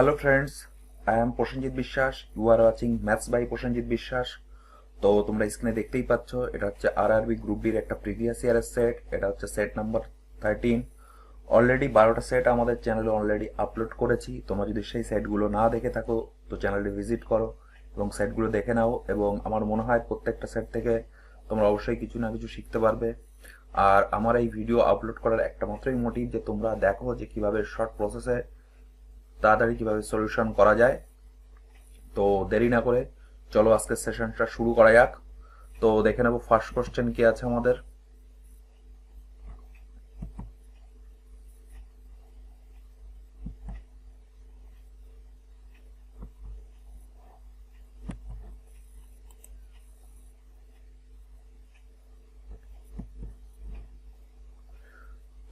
Hello friends, I am Prosenjit Biswas. You are watching maths by Prosenjit Biswas. তো তোমরা স্ক্রিনে দেখতেই পাচ্ছ, এটা হচ্ছে আরআরবি গ্রুপ ডির একটা প্রিভিয়াস ইয়ারের সেট। এটা হচ্ছে সেট নাম্বার 13। অলরেডি 12টা সেট আমাদের চ্যানেলে অলরেডি আপলোড করেছি। তোমরা যদি সেই সেটগুলো না দেখে থাকো তো চ্যানেলটি ভিজিট করো এবং সেটগুলো দেখে নাও। এবং আমার মনে হয় প্রত্যেকটা সেট থেকে তোমরা অবশ্যই কিছু না কিছু শিখতে পারবে। আর আমার এই ভিডিও আপলোড করার একটা মাত্রই মোটিভ যে তোমরা দেখো যে কিভাবে শর্ট প্রসেসে তাড়াতাড়ি কিভাবে সলিউশন করা যায়। তো দেরি না করে চলো আজকের সেশনটা শুরু করা যাক। তো দেখে নেব ফার্স্ট কোশ্চেন কি আছে আমাদের।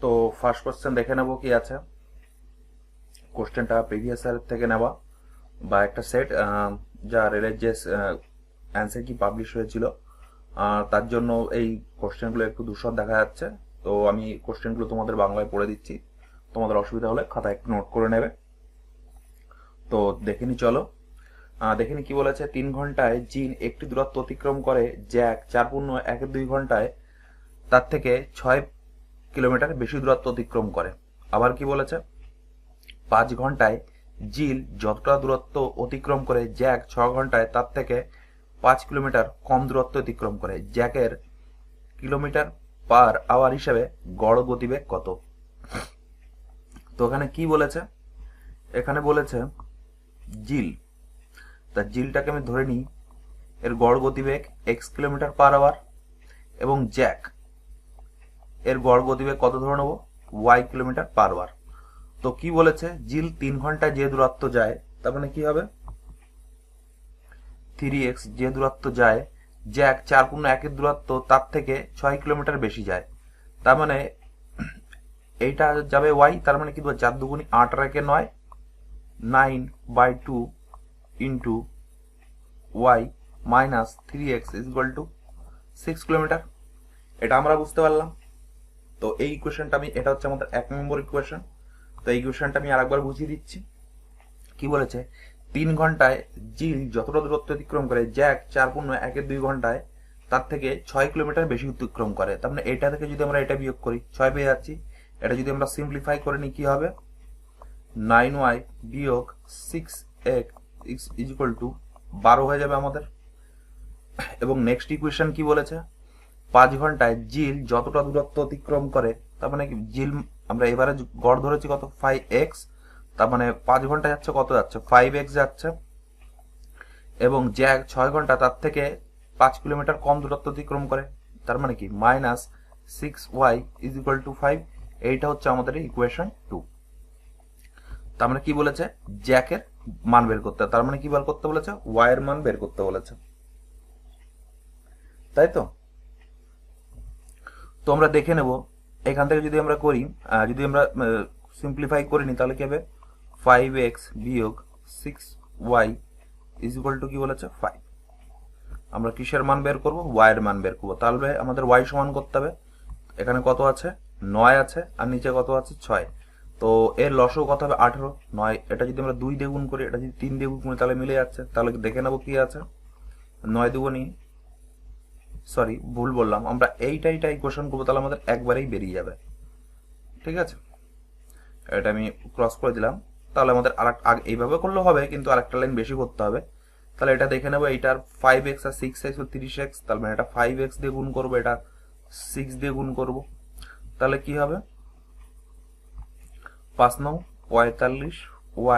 তো ফার্স্ট কোশ্চেন দেখে নেব কি আছে। কোশ্চেনটা প্রিভিয়াস ইয়ার থেকে নেওয়া বা একটা সেট, যা রেলের যে অ্যান্সার কি পাবলিশ হয়েছিল তার জন্য এই কোশ্চেনগুলো একটু দূষণ দেখা যাচ্ছে। তো আমি কোশ্চেনগুলো তোমাদের বাংলায় পড়ে দিচ্ছি, তোমাদের অসুবিধা হলে খাতা একটু নোট করে নেবে। তো দেখে নি চলো। দেখে নি কি বলেছে। 3 ঘন্টায় জিন একটি দূরত্ব অতিক্রম করে জ্যাক 4.12 ঘন্টায় তার থেকে 6 কিলোমিটার বেশি দূরত্ব অতিক্রম করে। আবার কি বলেছে, 5 ঘন্টায় জিল যতটা দূরত্ব অতিক্রম করে জ্যাক 6 ঘন্টায় তার থেকে 5 কিলোমিটার কম দূরত্ব অতিক্রম করে। জ্যাকের কিলোমিটার পার আওয়ার হিসেবে গড় গতিবেগ কত? তো এখানে কি বলেছে, এখানে বলেছে জিল, তা জিলটাকে আমি ধরে নিই এর গড় গতিবেগ x কিলোমিটার/আওয়ার এবং জ্যাক এর গড় গতিবেগ কত ধরে নেবো, y কিলোমিটার/আওয়ার। তো কি বলেছে, জিল 3 ঘন্টায় যে দূরত্ব যায় তার মানে কি হবে 3x, যে দূরত্ব যায় জ্যাক 4.1 দূরত্ব তার থেকে 6 কিলোমিটার বেশি যায়। তার মানে এইটা যাবে y, তার মানে কি 4 দুগুণি 8 আর 1 9, 9/2 into y minus 3x is equal two 6 kilometre. এটা আমরা বুঝতে পারলাম। তো এই ইকুয়েশনটা আমি, এটা হচ্ছে আমাদের 1 নম্বর ইকুয়েশন। তো এই ইকুয়েশনটা আমি আরেকবার বুঝিয়ে দিচ্ছি। কি বলেছে, 3 ঘন্টায় জিল যতটা দূরত্ব অতিক্রম করে জ্যাক 4.12 ঘন্টায় তার থেকে 6 কিলোমিটার বেশি অতিক্রম করে। তার মানে এটা থেকে যদি আমরা এটা বিয়োগ করি 6 পেয়ে যাচ্ছি। এটা যদি আমরা সিম্পলিফাই করে নিই কি হবে, 9y বিয়োগ 6x ইজ ইকুয়াল টু 12 হয়ে যাবে আমাদের। এবং নেক্সট ইকুয়েশন কি বলেছে, 5 ঘন্টায় জিল যতটা দূরত্ব অতিক্রম করে, তার মানে কি জিল আমরা এবারে গড় ধরেছি কত 5x, তার মানে 5 ঘন্টা যাচ্ছে কত যাচ্ছে 5x যাচ্ছে। এবং জ্যাক 6 ঘন্টা তার থেকে 5 কিলোমিটার কম দূরত্ব অতিক্রম করে, তার মানে কি minus 6y is equal to 5। এইটা হচ্ছে আমাদের ইকুয়েশন 2। তার মানে কি বলেছে, জ্যাকের মান বের করতে, তার মানে কি বের করতে বলেছে, y এর মান বের করতে বলেছে, তাই তো। তো আমরা দেখে নেব এখান থেকে যদি আমরা করি, যদি আমরা সিম্পলিফাই করে নিই তাহলে কি হবে 5x বিয়োগ 6y ইজ ইকুয়াল টু কি বলেছে 5। আমরা কিসের মান বের করব, y এর মান বের করব। তাহলে আমাদের y সমান করতে হবে, এখানে কত আছে 9 আছে আর নিচে কত আছে 6। তো এর লসও কত হবে 18। 9 এটা যদি আমরা 2 দিয়ে গুণ করি, এটা যদি 3 দিয়ে গুণ করি তাহলে মিলে যাচ্ছে। তাহলে দেখে নেব কি আছে, 9 দুগুণী, সরি ভুল বললাম, আমরা এইটা ইকুয়েশন করবো তাহলে আমাদের একবারেই বেরিয়ে যাবে। ঠিক আছে, এটা আমি ক্রস করে দিলাম। তাহলে আমাদের এইভাবে করলেও হবে, কিন্তু আরেকটা লাইন বেশি করতে হবে। তাহলে এটা দেখে নেবো, এইটার 5x আর 6x 30x, তার মানে এটা 5x দিয়ে গুণ করবো, এটা 6 দিয়ে গুণ করবো। তাহলে কি হবে 5 9 45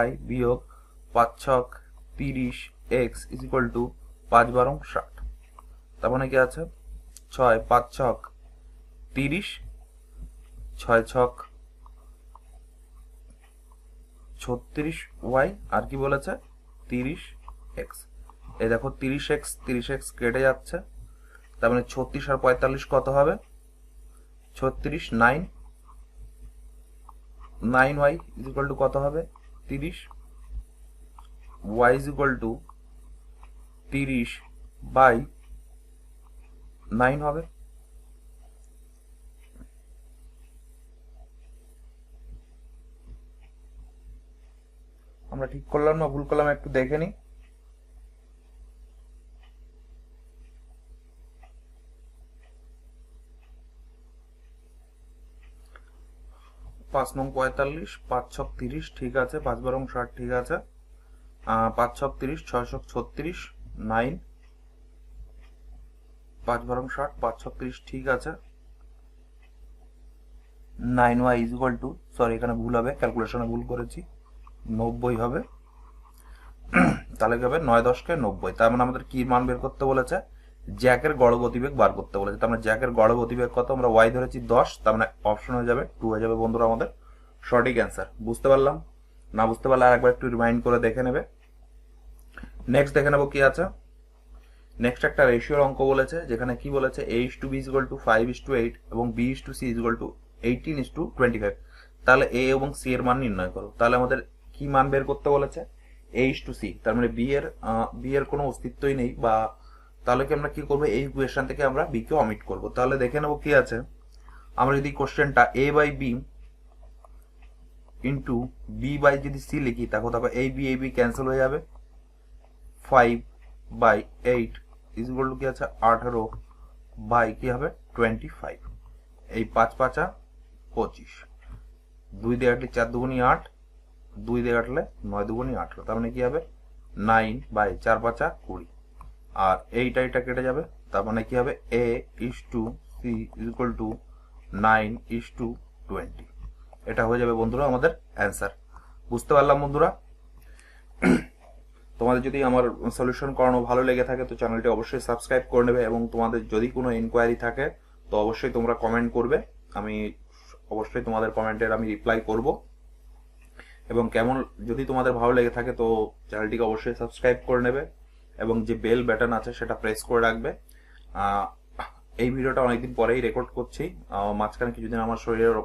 y বিয়োগ 5 6 30x ইজ ইকুয়াল টু 5 12 60। তার মানে কি আছে 6 5 6 30, 6 6 36y আর কি বলেছে 30x। এই দেখো 30x কেটে যাচ্ছে, তার মানে 36 আর 45 কত হবে 36, 9y ইজ ইকুয়াল টু কত হবে 30, y ইজ ইকুয়াল টু 30/9 হবে। আমরা ঠিক করলাম না ভুল করলাম একটু দেখে নিই। পাঁচ নং 45, 5 ছক 30, ঠিক আছে। 5 বারং 60, ঠিক আছে। 5 ছক 30, 6 ছক 36, 9, 5 বারং 60, 5 ছক 30, ঠিক আছে। 9y is equal two, sorry এখানে ভুল হবে, ক্যালকুলেশনে ভুল করেছি, 90 হবে। তাহলে কি হবে 9 10 কে 90। তার মানে আমাদের কি মান বের করতে বলেছে? জ্যাকের গড় গতিবেগ বার করতে বলেছে। তার মানে জ্যাকের গড় গতিবেগ কত? আমরা y ধরেছি 10, তার মানে অপশন হয়ে যাবে 2 হয়ে যাবে বন্ধুরা আমাদের সঠিক অ্যান্সার। বুঝতে পারলাম? না বুঝতে পারলে আরেকবার একটু রিমাইন্ড করে দেখে নেবে। নেক্সট দেখে নেবো কি আছে। নেক্সট একটা রেশিওর অঙ্ক বলেছে, যেখানে কি বলেছে a:b = 5:8 এবং b:c = 18:25। তাহলে a এবং c এর মান নির্ণয় করো। তাহলে আমাদের কি মান বের করতে বলেছে? a:c, তার মানে b এর কোনো অস্তিত্বই নেই, বা তাহলে কি আমরা কি করবো, এই ইকুয়েশন থেকে আমরা b কে অমিট করব। তাহলে দেখে নেবো কি আছে। আমরা যদি কোশ্চেনটা a/b ইন্টু b/, যদি c লিখি, তারপর a b ক্যান্সেল হয়ে যাবে। 5/8 ইজ ইকুয়াল টু কি আছে 18 বাই কি হবে 25। এই 5 5 25, 2 দিয়ে কাটলে 4 দুগুনি 8, 2 দিয়ে কাটলে 9 দুগুনি 18। তার মানে কি হবে 9/4 5 20। আর এইটা কেটে যাবে, তার মানে কি হবে a:c ইজ ইকুয়াল টু 9:20। এটা হয়ে যাবে বন্ধুরা আমাদের অ্যান্সার। বুঝতে পারলাম বন্ধুরা? তোমাদের যদি আমার সলিউশন করানো ভালো লেগে থাকে তো চ্যানেলটি অবশ্যই সাবস্ক্রাইব করে নেবে, এবং তোমাদের যদি কোনো ইনকোয়ারি থাকে তো অবশ্যই তোমরা কমেন্ট করবে। আমি অবশ্যই তোমাদের কমেন্টের আমি রিপ্লাই করব। এবং যদি তোমাদের ভালো লেগে থাকে তো চ্যানেলটিকে অবশ্যই সাবস্ক্রাইব করে নেবে, এবং যে বেল বাটন আছে সেটা প্রেস করে রাখবে। এই ভিডিওটা অনেকদিন পরেই রেকর্ড করছি, মাঝখানে কিছুদিন আমার শরীরের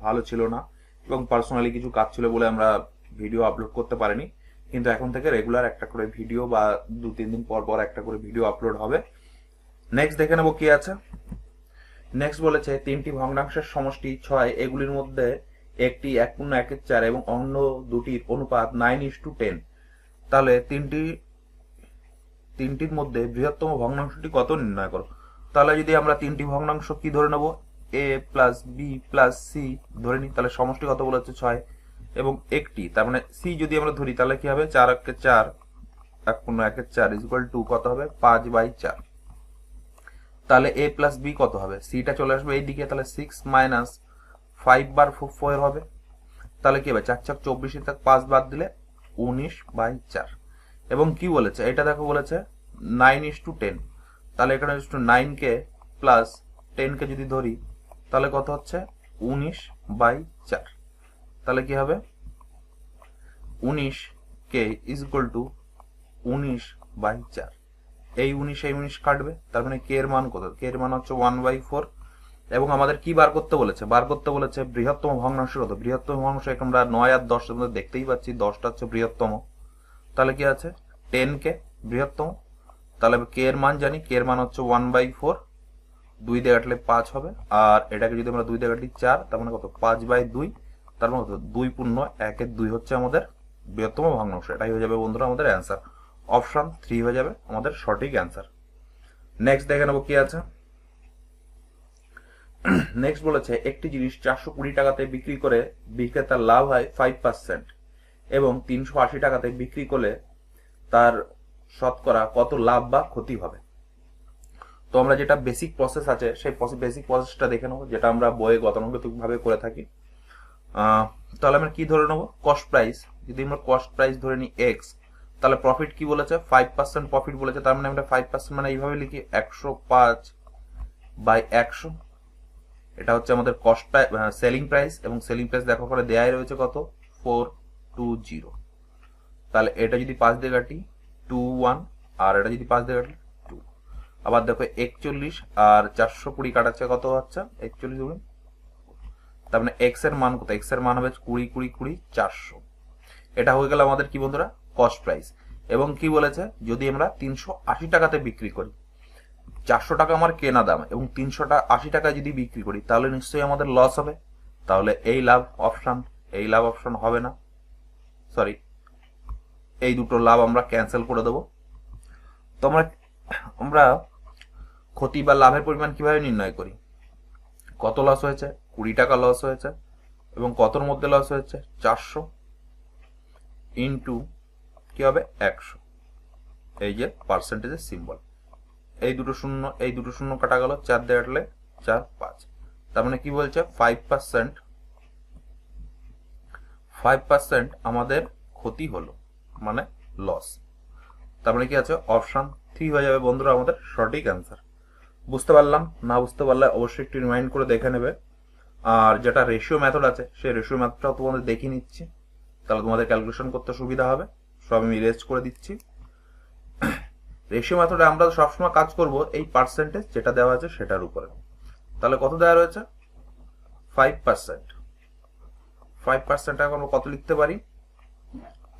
ভালো ছিল না এবং পার্সোনালি কিছু কাজ ছিল বলে আমরা ভিডিও আপলোড করতে পারিনি। কিন্তু এখন থেকে রেগুলার একটা করে ভিডিও বা 2-3 দিন পর পর একটা করে ভিডিও আপলোড হবে। নেক্সট দেখে নেবো কি আছে। নেক্সট বলেছে 3টি ভগ্নাংশের সমষ্টি 6, এগুলির মধ্যে একটি 1/1/4 এবং অন্য দুটির অনুপাত 9:10। তাহলে তিনটির মধ্যে বৃহত্তম ভগ্নাংশটি কত নির্ণয় করো। তাহলে যদি আমরা 3টি ভগ্নাংশ কি ধরে নেব, a plus b plus c ধরে নিই, তাহলে সমষ্টি কত বলেছে 6 এবং একটি, তার মানে c যদি আমরা ধরি তাহলে কি হবে 4/4, 1/1/4 ইজ ইকুয়াল টু কত হবে 5/4। তাহলে a প্লাস b কত হবে, c টা চলে আসবে এইদিকে, তাহলে 6 মাইনাস 5/4 হবে। তাহলে কি হবে 4 4 24, থেকে 5 বাদ দিলে 19/4। এবং কি বলেছে এটা দেখো, বলেছে 9:10। তাহলে এখানে 9 কে প্লাস 10 কে যদি ধরি তাহলে কত হচ্ছে 19/4। তাহলে কি হবে 19 কে ইজ ইকুয়াল টু 19/4। এই 19 কাটবে, তার মানে কে এর মান কত, কে এর মান হচ্ছে 1/4। এবং আমাদের কি বার করতে বলেছে, বৃহত্তম ভগ্নাংশ কত। বৃহত্তম ভগ্নাংশ আমরা 9 আর 10 এর মধ্যে দেখতেই পাচ্ছি 10টা হচ্ছে বৃহত্তম। তাহলে কি আছে 10 কে বৃহত্তম, তাহলে কে এর মান জানি, কে এর মান হচ্ছে 1/4, 2 দিয়ে কাটলে 5 হবে। আর এটাকে যদি আমরা 2 দিয়ে কাটি 4, তার মানে কত 5/2, তার মানে কত 2 পূর্ণ 1/2 হচ্ছে আমাদের বৃহত্তম ভগ্নাংশ। এটাই হয়ে যাবে বন্ধুরা আমাদের অ্যান্সার। অপশন 3 হয়ে যাবে আমাদের সঠিক অ্যান্সার। নেক্সট দেখে নেবো কি আছে। নেক্সট বলেছে একটি জিনিস 420 টাকাতে বিক্রি করে বিক্রেতার লাভ হয় 5% এবং 380 টাকাতে বিক্রি করলে তার শতকরা কত লাভ বা ক্ষতি হবে। তো আমরা যেটা বেসিক প্রসেস আছে সেই বেসিক প্রসেসটা দেখে নেবো, যেটা আমরা বইয়ে গতানুগতিক ভাবে করে থাকি। তাহলে আমরা কি ধরে নেবো, কস্ট প্রাইস। যদি আমরা কস্ট প্রাইস ধরে নিই এক্স, তাহলে প্রফিট কি বলেছে 5% প্রফিট বলেছে, তার মানে আমরা 5% মানে এইভাবে লিখি 105/100। এটা হচ্ছে আমাদের কস্ট সেলিং প্রাইস, এবং সেলিং প্রাইস দেখো পরে দেয়াই রয়েছে কত 420। তাহলে এটা যদি 5 দিয়ে কাটি 21, আর এটা যদি 5 দিয়ে কাটি 2। আবার দেখো 41 আর 420 কাটাচ্ছে কত হচ্ছে 41, তার মানে এক্স এর মান কত, এক্স এর মান হবে 20 20 20 400। এটা হয়ে গেল আমাদের কি বন্ধুরা কস্ট প্রাইস। এবং কি বলেছে যদি আমরা 380 টাকাতে বিক্রি করি, 400 টাকা আমার কেনা দাম এবং 380 টাকায় যদি বিক্রি করি তাহলে নিশ্চয়ই আমাদের লস হবে। তাহলে এই লাভ অপশন হবে না, সরি এই দুটো লাভ আমরা ক্যান্সেল করে দেবো। তো আমরা ক্ষতি বা লাভের পরিমাণ কিভাবে নির্ণয় করি? কত লস হয়েছে? 20 টাকা লস হয়েছে, এবং কতর মধ্যে লস হয়েছে? 400 ইন্টু কি হবে 100, এই যে পার্সেন্টেজের সিম্বল, এই দুটো শূন্য কাটা গেল, 4 দিয়ে কাটলে 4 5, তার মানে কি বলছে 5% আমাদের ক্ষতি হলো, মানে লস। তার মানে কি আছে? অপশন 3 হয়ে যাবে বন্ধুরা আমাদের সঠিক অ্যান্সার। বুঝতে পারলাম? না বুঝতে পারলে অবশ্যই একটু রিমাইন্ড করে দেখে নেবে। আর যেটা রেশিও মেথড আছে সেই রেশিও মেথডটাও তোমাদের দেখিয়ে নিচ্ছি, তাহলে তোমাদের ক্যালকুলেশন করতে সুবিধা হবে। সব আমি ইরেজ করে দিচ্ছি। রেশিও মেথডে আমরা সবসময় কাজ করব এই পার্সেন্টেজ যেটা দেওয়া আছে সেটার উপরে। তাহলে কত দেওয়া রয়েছে? 5%। এখন আমরা কত লিখতে পারি?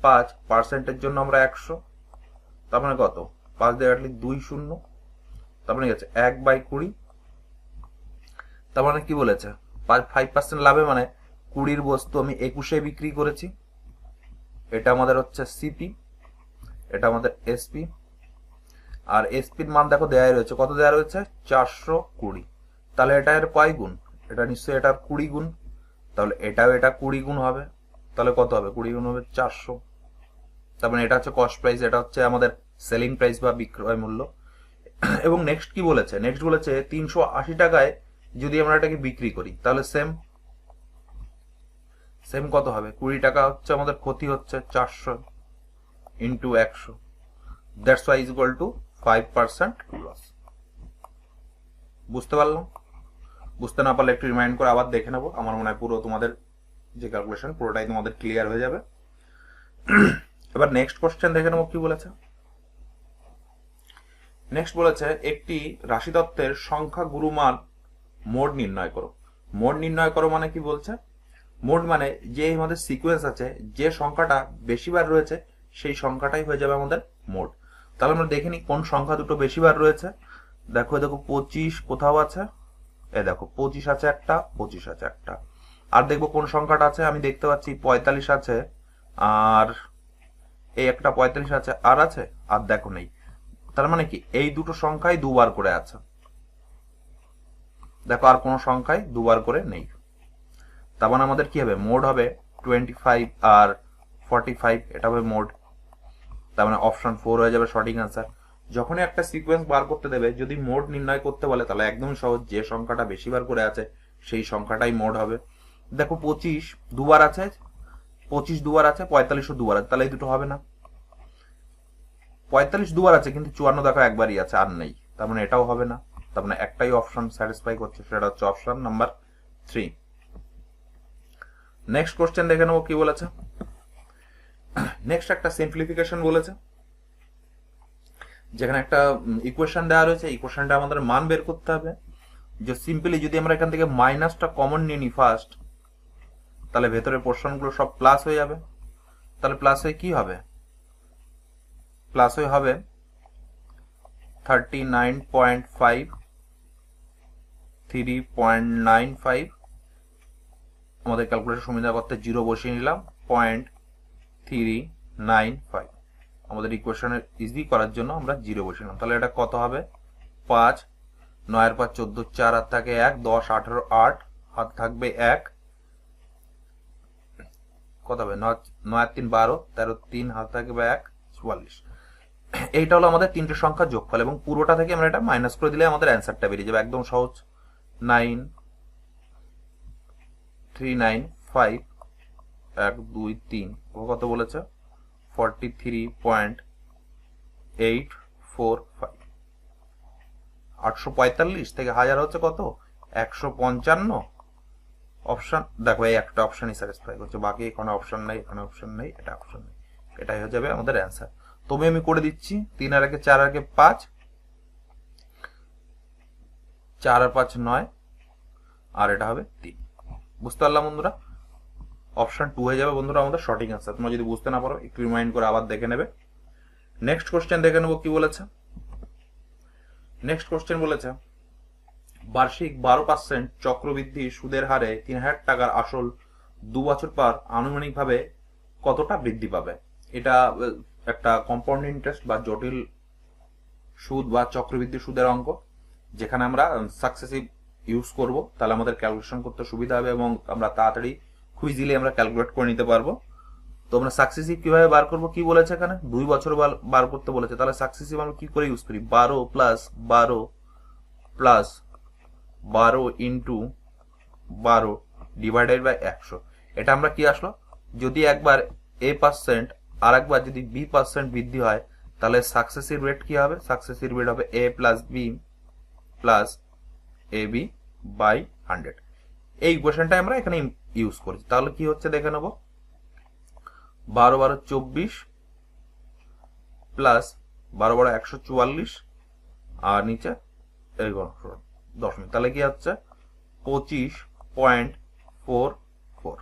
5%-এর জন্য আমরা 100, তার মানে কত? 5 দিয়ে কাটলে 2 শূন্য, তার মানে গেছে 1/20। তার মানে কি বলেছে? 5% লাভে মানে 20 বস্তু আমি 21-এ বিক্রি করেছি। এটা আমাদের হচ্ছে সিপি, এটা আমাদের এসপি। আর এসপির মান দেখো দেওয়া রয়েছে, কত দেওয়া রয়েছে? 420। তাহলে এটা এর কয় গুণ? এটা নিশ্চয়ই এটার 20 গুণ, তাহলে এটাও এটা 20 গুণ হবে। তাহলে কত হবে? 20 গুণ হবে 400। তার মানে এটা হচ্ছে কস্ট প্রাইস, এটা হচ্ছে আমাদের সেলিং প্রাইস বা বিক্রয় মূল্য। এবং নেক্সট কি বলেছে? নেক্সট বলেছে 380 টাকায় যদি আমরা এটাকে বিক্রি করি, তাহলে সেম কত হবে? 20 টাকা হচ্ছে আমাদের ক্ষতি হচ্ছে, 400 into 100, that's why is equal to 5% loss. বুঝতে পারলাম? বুঝতে না পারলে একটু রিমাইন্ড করে আবার দেখে নেবো। আমার মনে হয় পুরো তোমাদের যে ক্যালকুলেশন পুরোটাই তোমাদের ক্লিয়ার হয়ে যাবে। এবার নেক্সট কোশ্চেন দেখে নেবো কি বলেছে। নেক্সট বলেছে একটি রাশিতত্ত্বের সংখ্যা গুরুমান মোড নির্ণয় করো। মোড নির্ণয় করো মানে কি বলছে? মোড মানে যে আমাদের সিকোয়েন্স আছে, যে সংখ্যাটা বেশিবার রয়েছে সেই সংখ্যাটাই হয়ে যাবে আমাদের মোড। তাহলে আমরা দেখে নিই কোন সংখ্যা দুটো বেশিবার রয়েছে। দেখো 25 কোথাও আছে, দেখো 25 আছে একটা, 25 আছে একটা। আর দেখবো কোন সংখ্যাটা আছে, আমি দেখতে পাচ্ছি 45 আছে, আর এই একটা 45 আছে, আর আছে, আর দেখো নেই। তার মানে কি এই দুটো সংখ্যাই দুবার করে আছে। দেখো আর কোন সংখ্যায় দুবার করে নেই। তার মানে আমাদের কি হবে? মোড হবে 25 আর 45, এটা হবে মোড। তার মানে অপশন 4 হয়ে যাবে সঠিক অ্যান্সার। যখনই একটা সিকোয়েন্স বার করতে দেবে, যদি মোড নির্ণয় করতে বলে, তাহলে একদমই সহজ, যে সংখ্যাটা বেশিবার করে আছে সেই সংখ্যাটাই মোড হবে। দেখো 25 দুবার আছে, 25 দুবার আছে, 45 দুবার আছে, তাহলে এই দুটো হবে না। 45 দুবার আছে কিন্তু 54 দেখো একবারই আছে, আর নেই, তার মানে এটাও হবে না। তার মানে একটাই অপশন স্যাটিসফাই করছে, সেটা হচ্ছে অপশন নাম্বার 3। নেক্সট কোশ্চেন দেখে নেবো কি বলেছে। নেক্সট একটা সিম্পলিফিকেশন বলেছে, যেখানে একটা ইকুয়েশন দেওয়া রয়েছে, ইকুয়েশনটা আমাদের মান বের করতে হবে। যে সিম্পলি যদি আমরা এখান থেকে মাইনাসটা কমন নিয়ে নিই ফার্স্ট, তাহলে ভেতরের পোর্শনগুলো সব প্লাস হয়ে যাবে। তাহলে প্লাস হয়ে কি হবে? প্লাস হয়ে হবে 39.5, 3.95। আমাদের ক্যালকুলেশন সুবিধা করতে 0 বসিয়ে নিলাম, 0.395। আমাদের ইকুয়েশনের ইজি করার জন্য আমরা 0 বসিয়ে নিলাম। তাহলে এটা কত হবে? 5, 9 এর 5 14, 4 হাত থাকে 1, 10 18 8 হাত থাকবে 1, কত হবে? 9 আর 3 12, 13 3 হাত থাকবে 1, 44। এইটা হলো আমাদের তিনটে সংখ্যা যোগফল, এবং পুরোটা থেকে আমরা এটা মাইনাস করে দিলে আমাদের অ্যান্সারটা বেরিয়ে যাবে, একদম সহজ। 9395 1 2 3 কত বলেছে? 43.845। 845 থেকে 1000 হচ্ছে কত? 155। অপশন দেখো এই একটা অপশনই স্যাটিসফাই করছে, বাকি এখানে অপশন নেই, এখানে অপশন নেই, এটা অপশন নেই। এটাই হয়ে যাবে আমাদের অ্যান্সার। তবে আমি করে দিচ্ছি 3 আর 1 4 আর 1 5, 4 আর 5 9, আর এটা হবে 3। বুঝতে পারলাম বন্ধুরা? অপশন 2 হয়ে যাবে বন্ধুরা আমাদের সঠিক অ্যান্সার। তোমরা যদি বুঝতে না পারো একটু রিমাইন্ড করে আবার দেখে নেবে। নেক্সট কোশ্চেন দেখে নেবো কি বলেছে। নেক্সট কোশ্চেন বলেছে বার্ষিক 12% চক্রবৃদ্ধি সুদের হারে 3000 টাকার আসল 2 বছর পর আনুমানিকভাবে কতটা বৃদ্ধি পাবে। এটা একটা কম্পাউন্ড ইন্টারেস্ট বা জটিল সুদ বা চক্রবৃদ্ধি সুদের অঙ্ক, যেখানে আমরা সাকসেসিভ ইউজ করব, তাহলে আমাদের ক্যালকুলেশন করতে সুবিধা হবে এবং আমরা তাড়াতাড়ি খুব ইজিলি আমরা ক্যালকুলেট করে নিতে পারবো। তো আমরা সাকসেসিভ কিভাবে বার করব, কি বলেছে এখানে 2 বছর বার করতে বলেছে, তাহলে সাকসেসিভ আমরা কি করে ইউজ করি, 12 প্লাস 12 ইন্টু 12 ডিভাইডেড বাই 100। এটা আমরা কি আসলো, যদি একবার a% আর একবার যদি b% বৃদ্ধি হয়, তাহলে সাকসেসিভ রেট কি হবে, সাকসেসিভ রেট হবে a plus b plus ab by 100। এই ইকুয়েশনটা আমরা এখানে ইউজ করছি। তাহলে কি হচ্ছে দেখে নেব, 12 12 24 প্লাস 12 12 144 আর নিচে এই দশমিক, তাহলে কি হচ্ছে 25.44।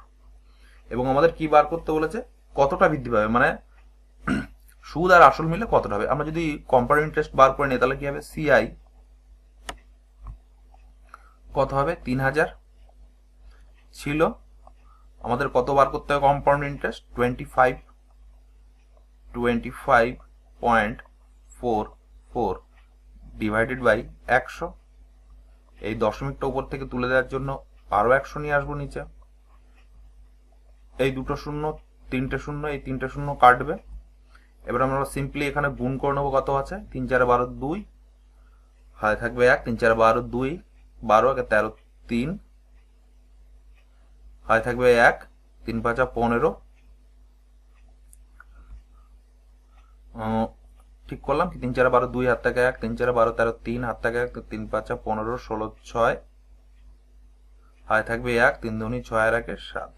এবং আমাদের কি বার করতে বলেছে, কতটা বৃদ্ধি পাবে, মানে সুদ আর আসল মিলে কতটা হবে। আমরা যদি কম্পাউন্ড ইন্টারেস্ট বার করে নিই, তাহলে কি হবে, সিআই কত হবে, 3000 ছিল, আমাদের কত বার করতে হবে কম্পাউন্ড ইন্টারেস্ট, 25.44 ডিভাইডেড বাই 100। এই দশমিকটা উপর থেকে তুলে দেওয়ার জন্য আরো 100 নিয়ে আসবো নিচে, এই দুটো শূন্য, তিনটে শূন্য, এই তিনটে শূন্য কাটবে। এবার আমরা সিম্পলি এখানে গুণ করে নেবো, কত আছে, 3 4 12 2, হাতে থাকবে 1, 3 4 12 2, 12 1 13 3, হাতে থাকবে 1, 3 5 15, ঠিক করলাম কি, 3 4 12 2 হাত থেকে 1, 3 4 12 13 3 হাত থেকে 1, 3 5 15 16 6, হাতে থাকবে 1, 3 2 6 আর 1 7।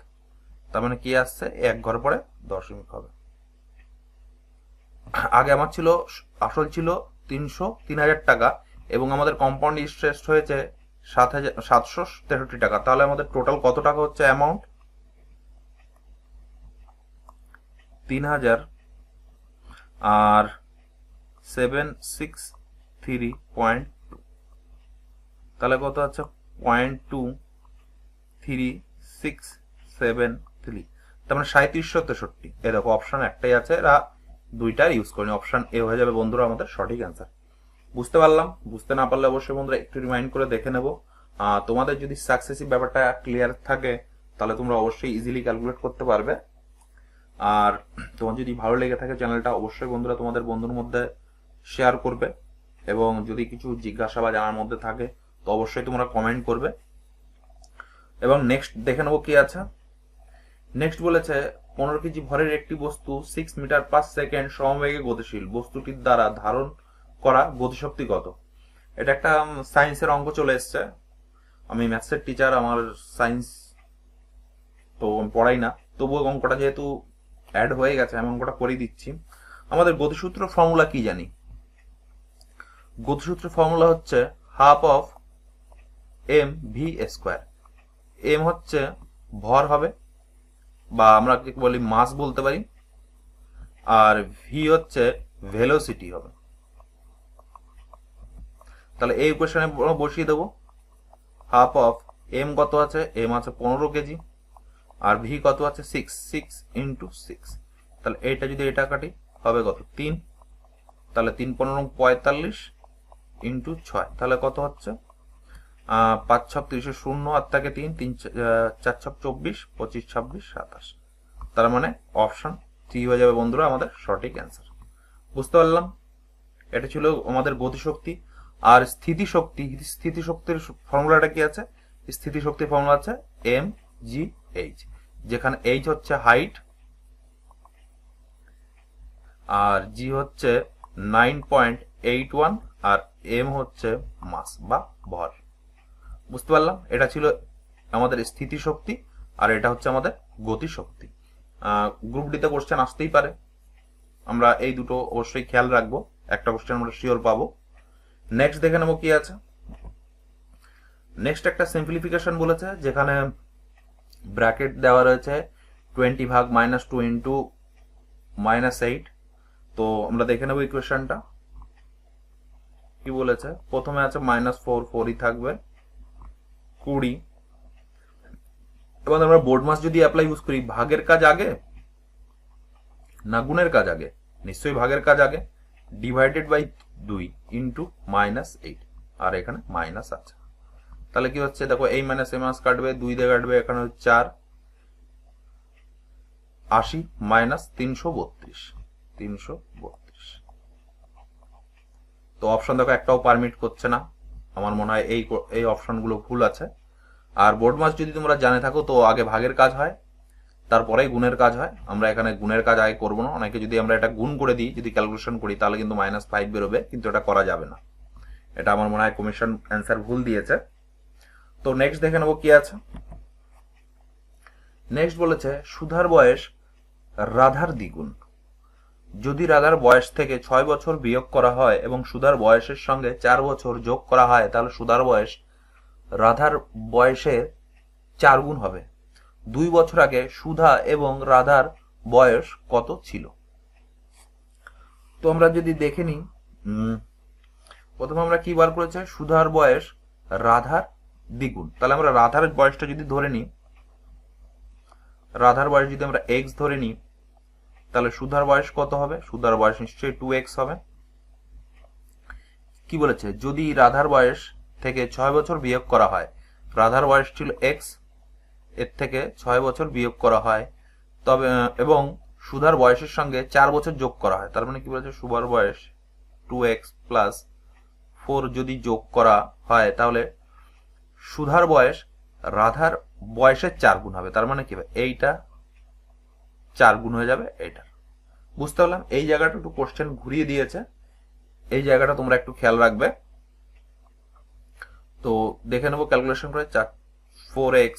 তার মানে কি আসছে, এক ঘর পরে দশমিক হবে। আগে আমার ছিল, আসল ছিল 3000 টাকা এবং আমাদের কম্পাউন্ড ইন্টারেস্ট হয়েছে 763 টাকা। তাহলে আমাদের টোটাল কত টাকা হচ্ছে অ্যামাউন্ট, 3000 আর 763.2, তাহলে কত আছে 0.23673। তার মানে 3763। এ দেখো অপশন একটাই আছে, এরা দুইটার ইউজ করিনি, অপশন এ হয়ে যাবে বন্ধুরা আমাদের সঠিক অ্যান্সার। বুঝতে পারলাম, বুঝতে না পারলে অবশ্যই বন্ধুরা একটু রিমাইন্ড করে দেখে নেব। তোমাদের যদি সাকসেসিভ ব্যাপারটা ক্লিয়ার থাকে, তাহলে তোমরা অবশ্যই ইজিলি ক্যালকুলেট করতে পারবে। আর তোমার যদি ভালো লেগে থাকে চ্যানেলটা, অবশ্যই বন্ধুরা তোমাদের বন্ধুর মধ্যে শেয়ার করবে এবং যদি কিছু জিজ্ঞাসা বা জানার মধ্যে থাকে তো অবশ্যই তোমরা কমেন্ট করবে। এবং নেক্সট দেখে নেবো কি আছে। নেক্সট বলেছে 15 কেজি ভরের একটি বস্তু 6 মিটার পার সেকেন্ড সমবেগে গতিশীল, বস্তুটির দ্বারা ধারণ করা গতিশক্তি কত। এটা একটা সায়েন্সের অঙ্ক চলে এসছে। আমি ম্যাথসের টিচার, আমার সায়েন্স তো পড়াই না, তবুও অঙ্কটা যেহেতু অ্যাড হয়ে গেছে আমি অঙ্কটা করে দিচ্ছি। আমাদের গতিসূত্র ফর্মুলা কি জানি, গতিসূত্র ফর্মুলা হচ্ছে half of M V square. M হচ্ছে ভর হবে বা আমরা কি বলি মাস বলতে পারি, আর ভি হচ্ছে ভেলোসিটি হবে। তাহলে এই ইকুয়েশনে বসিয়ে দেবো, হাফ অফ এম কত আছে, এম আছে 15 কেজি আর ভি কত আছে 6 ইন্টু 6। তাহলে এইটা যদি এটা কাটি হবে কত 3, তাহলে 3 15 45 ইন্টু 6, তাহলে কত হচ্ছে 5 6 30 0 আর থাকে 3 3 4 6 24 25 26 27। তার মানে অপশন 3 হয়ে যাবে বন্ধুরা আমাদের সঠিক অ্যান্সার। বুঝতে পারলাম, এটা ছিল আমাদের গতিশক্তি। আর স্থিতিশক্তি, স্থিতিশক্তির ফর্মুলাটা কি আছে, স্থিতিশক্তির ফর্মুলা আছে এম জি এইচ, যেখানে এইচ হচ্ছে হাইট আর জি হচ্ছে 9.81 আর এম হচ্ছে মাস বা ভর। বুঝতে পারলাম, এটা ছিল আমাদের স্থিতিশক্তি আর এটা হচ্ছে আমাদের গতিশক্তি। গ্রুপ ডিতে কোশ্চেন আসতেই পারে, আমরা এই দুটো অবশ্যই খেয়াল রাখবো, একটা কোশ্চেন আমরা শিওর পাবো। নেক্সট দেখে নেবো কি আছে। নেক্সট একটা সিম্পলিফিকেশন বলেছে, যেখানে ব্র্যাকেট দেওয়া রয়েছে 20 ভাগ -2 ইন্টু -8। তো আমরা দেখে নেবো ইকুয়েশনটা কি বলেছে। প্রথমে আছে -4 4ই থাকবে 20। এবার আমরা বোর্ড মাস যদি অ্যাপ্লাই ইউজ করি, ভাগের কাজ আগে না গুণের কাজ আগে, নিশ্চয়ই ভাগের কাজ আগে, ডিভাইডেড বাই 2 ইন্টু -8, আর এখানে মাইনাস আছে। তাহলে কি হচ্ছে দেখো, এই মাইনাস এই মাইনাস কাটবে, 2 দিয়ে কাটবে, এখানে 4 80 মাইনাস 332। তো অপশন দেখো একটাও পারমিট করছে না, আমার মনে হয় এই অপশনগুলো ভুল আছে। আর বোর্ড মাস যদি তোমরা জানে থাকো তো আগে ভাগের কাজ হয়, তারপরেই গুণের কাজ হয়। আমরা এখানে গুণের কাজ আগে করবো না। অনেকে যদি আমরা এটা গুণ করে দিই, যদি ক্যালকুলেশন করি, তাহলে কিন্তু -5 বেরোবে, কিন্তু এটা করা যাবে না। এটা আমার মনে হয় কমিশন অ্যান্সার ভুল দিয়েছে। তো নেক্সট দেখে নেবো কি আছে। নেক্সট বলেছে সুধার বয়স রাধার দ্বিগুণ। যদি রাধার বয়স থেকে 6 বছর বিয়োগ করা হয় এবং সুধার বয়সের সঙ্গে 4 বছর যোগ করা হয়, তাহলে সুধার বয়স রাধার বয়সের 4 গুণ হবে। 2 বছর আগে সুধা এবং রাধার বয়স কত ছিল? তো আমরা যদি দেখে নিই, প্রথমে আমরা কি বার করেছি, সুধার বয়স রাধার দ্বিগুণ। তাহলে আমরা রাধার বয়সটা যদি ধরে নিই, রাধার বয়স যদি আমরা x ধরে নিই, তাহলে সুধার বয়স কত হবে? সুধার বয়স নিশ্চয়ই 2x হবে। কি বলেছে, যদি রাধার বয়স থেকে 6 বছর বিয়োগ করা হয়, রাধার বয়স ছিল x, এর থেকে 6 বছর বিয়োগ করা হয়, তবে এবং সুধার বয়সের সঙ্গে 4 বছর যোগ করা হয়, তার মানে কি বলেছে, সুধার বয়স 2x প্লাস 4 যদি যোগ করা হয়, তাহলে সুধার বয়স রাধার বয়সের 4 গুণ হবে। তার মানে কি হবে, এইটা 4 গুণ হয়ে যাবে এইটার। বুঝতে পারলাম? এই জায়গাটা একটু কোশ্চেন ঘুরিয়ে দিয়েছে, এই জায়গাটা তোমরা একটু খেয়াল রাখবে। তো দেখে নেবো ক্যালকুলেশন করে, 4x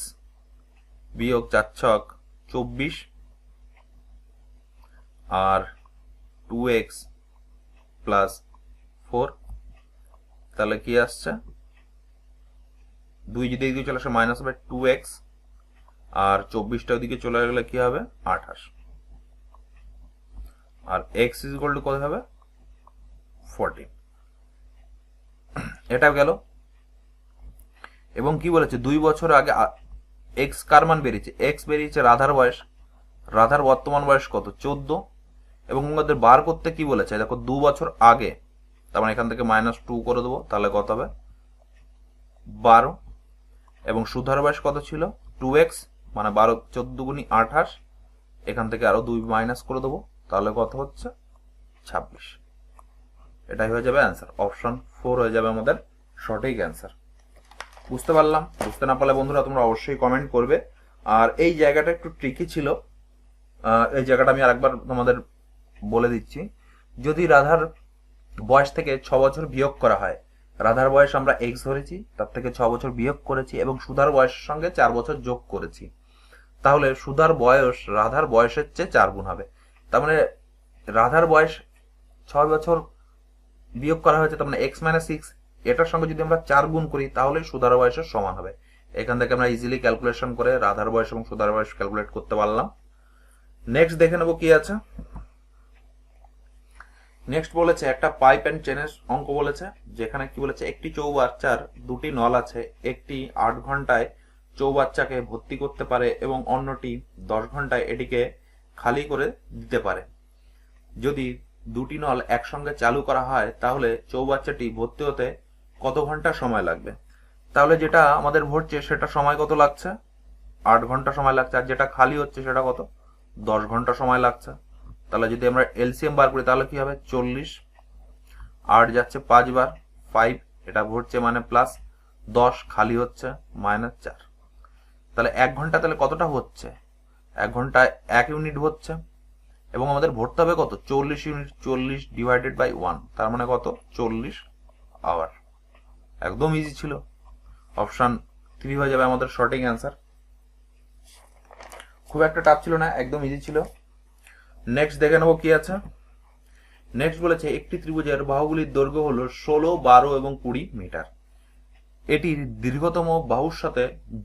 বিয়োগ 4 ছক 24 আর 2x প্লাস 4, তাহলে কি আসছে, 2 যদি এদিকে চলে আসে মাইনাস হবে 2x, আর 24টা ওদিকে চলে গেলে কি হবে 28, আর x ইজ ইকুয়াল টু কত হবে 14। এটা গেল। এবং কি বলেছে, 2 বছর আগে x কার মান বেরিয়েছে, x বেরিয়েছে রাধার বয়স, রাধার বর্তমান বয়স কত 14, এবং তোমাদের বার করতে কি বলেছে, দেখো 2 বছর আগে, তার মানে এখান থেকে -2 করে দেবো, তাহলে কত হবে 12, এবং সুধার বয়স কত ছিল 2x, মানে 12 14 গুণি 28, এখান থেকে আরো 2 মাইনাস করে দেবো, তাহলে কত হচ্ছে 26। এটাই হয়ে যাবে অ্যান্সার, অপশন 4 হয়ে যাবে আমাদের সঠিক অ্যান্সার। বুঝতে পারলাম? বুঝতে না পারলে বন্ধুরা তোমরা অবশ্যই কমেন্ট করবে। আর এই জায়গাটা একটু ট্রিকি ছিল, এই জায়গাটা আমি আরেকবার তোমাদের বলে দিচ্ছি। যদি রাধার বয়স থেকে 6 বছর বিয়োগ করা হয়, রাধার বয়স আমরা x ধরেছি, তার থেকে 6 বছর বিয়োগ করেছি এবং সুধার বয়সের সঙ্গে 4 বছর যোগ করেছি, তাহলে সুধার বয়স রাধার বয়সের চেয়ে 4 গুণ হবে। তার মানে রাধার বয়স 6 বছর বিয়োগ করা হয়েছে, তার মানে x - 6, এটার সঙ্গে যদি আমরা 4 গুণ করি, তাহলে সুধার বয়সের সমান হবে। এখান থেকে আমরা ইজিলি ক্যালকুলেশন করে রাধার বয়স এবং সুধার বয়স ক্যালকুলেট করতে পারলাম। নেক্সট দেখে নেবো কি আছে। নেক্সট বলেছে একটা পাইপ এন্ড চেনের অঙ্ক বলেছে, যেখানে কি বলেছে, একটি চৌবাচ্চার 2টি নল আছে, একটি 8 ঘন্টায় চৌবাচ্চাকে ভর্তি করতে পারে এবং অন্যটি 10 ঘন্টায় এটিকে খালি করে দিতে পারে। যদি 2টি নল একসঙ্গে চালু করা হয়, তাহলে চৌবাচ্চাটি ভর্তি হতে কত ঘন্টা সময় লাগবে? তাহলে যেটা আমাদের ভরছে সেটা সময় কত লাগছে, 8 ঘন্টা সময় লাগছে, আর যেটা খালি হচ্ছে সেটা কত, 10 ঘন্টা সময় লাগছে। তাহলে যদি আমরা এলসিএম বার করি, তাহলে কি হবে 40, 8 যাচ্ছে 5 বার, 5 এটা ভরছে মানে প্লাস, 10 খালি হচ্ছে -4। তাহলে 1 ঘন্টা তাহলে কতটা হচ্ছে, 1 ঘন্টায় 1 ইউনিট হচ্ছে, এবং আমাদের ভরতে হবে কত 40 ইউনিট, 40 ডিভাইডেড বাই 1, তার মানে কত 40 আওয়ার। একদম ইজি ছিল, অপশন 3 হয়ে যাবে আমাদের সঠিক অ্যান্সার। খুব একটা টাফ ছিল না, একদম ইজি ছিল। নেক্সট দেখে নেবো কি আছে। নেক্সট বলেছে একটি ত্রিভুজের বাহুগুলির দৈর্ঘ্য হলো 16, 12 এবং 20 মিটার। এটির দীর্ঘতম বাহুর সাথে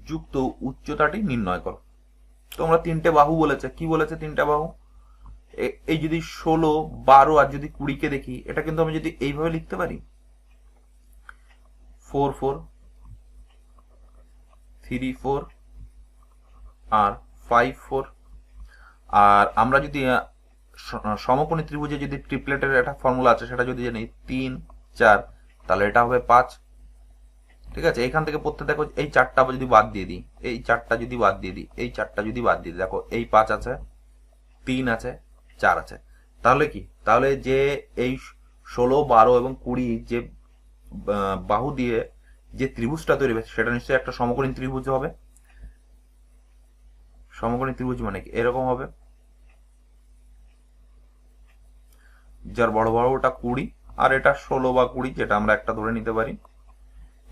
যুক্ত উচ্চতাটি নির্ণয় করো। তোমরা 3টে বাহু বলেছে, কি বলেছে 3টে বাহু, এই যদি 16, 12 আর যদি 20 কে দেখি, এটা কিন্তু আমি যদি এইভাবে লিখতে পারি 4, 4, 3, 4 আর 5, 4। আর আমরা যদি সমকোণী ত্রিভুজে যদি ট্রিপলেটের একটা ফর্মুলা আছে সেটা যদি জানি 3 4, তাহলে এটা হবে 5। ঠিক আছে, এইখান থেকে পড়তে দেখো এই 4টা যদি বাদ দিয়ে দিই, এই 4টা যদি বাদ দিয়ে দিই, এই 4টা যদি বাদ দিয়ে দিই, দেখো এই 5 আছে, 3 আছে, 4 আছে। তাহলে কি, তাহলে যে এই 16 12 এবং 20 যে বাহু দিয়ে যে ত্রিভুজটা তৈরি হবে সেটা নিশ্চয়ই একটা সমকোণী ত্রিভুজ হবে। সমকোণী ত্রিভুজ মানে কি এরকম হবে, যার বড় বাহুটা 20 আর এটা 16 বা 20, যেটা আমরা একটা ধরে নিতে পারি।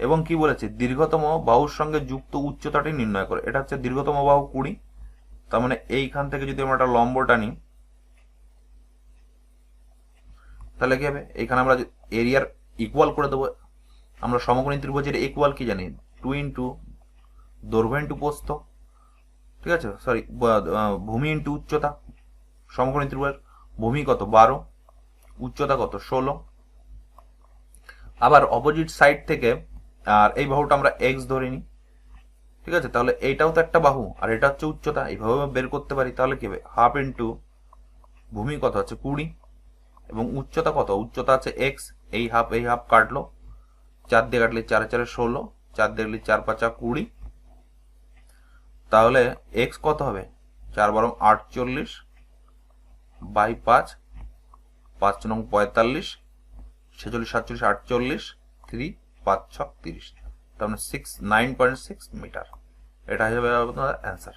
এবং কি বলেছে, দীর্ঘতম বাহুর সঙ্গে যুক্ত উচ্চতাটি নির্ণয় করে। এটা হচ্ছে দীর্ঘতম বাহু 20, তার মানে এইখান থেকে যদি আমরা একটা লম্ব টানি তাহলে কি হবে, এইখানে আমরা এরিয়ার ইকুয়াল করে দেবো। আমরা সমকোণী ত্রিভুজের ইকুয়াল কি জানি, 2 ইন্টু দৈর্ঘ্য ইন্টু প্রস্থ, ঠিক আছে, সরি ভূমি ইন্টু উচ্চতা। সমকোণী ত্রিভুজের ভূমি কত 12, উচ্চতা কত 16। আবার অপোজিট সাইড থেকে আর এই বাহুটা আমরা এক্স ধরে নিই, ঠিক আছে, তাহলে এইটাও তো একটা বাহু আর এটা হচ্ছে উচ্চতা, এইভাবে বের করতে পারি। তাহলে কি হবে, হাফ ইন্টু ভূমি কত আছে 20 এবং উচ্চতা কত, উচ্চতা আছে এক্স, এই হাফ কাটলো, 4 দিয়ে কাটলে 4 4 16, 4 দিয়ে কাটলে 4 5 20, তাহলে এক্স কত হবে 4 12 48 বাই 5, 5 9 45, 46 47 48, 3 5 6 30, তার মানে 9.6 মিটার। এটা হিসেবে তোমার অ্যান্সার।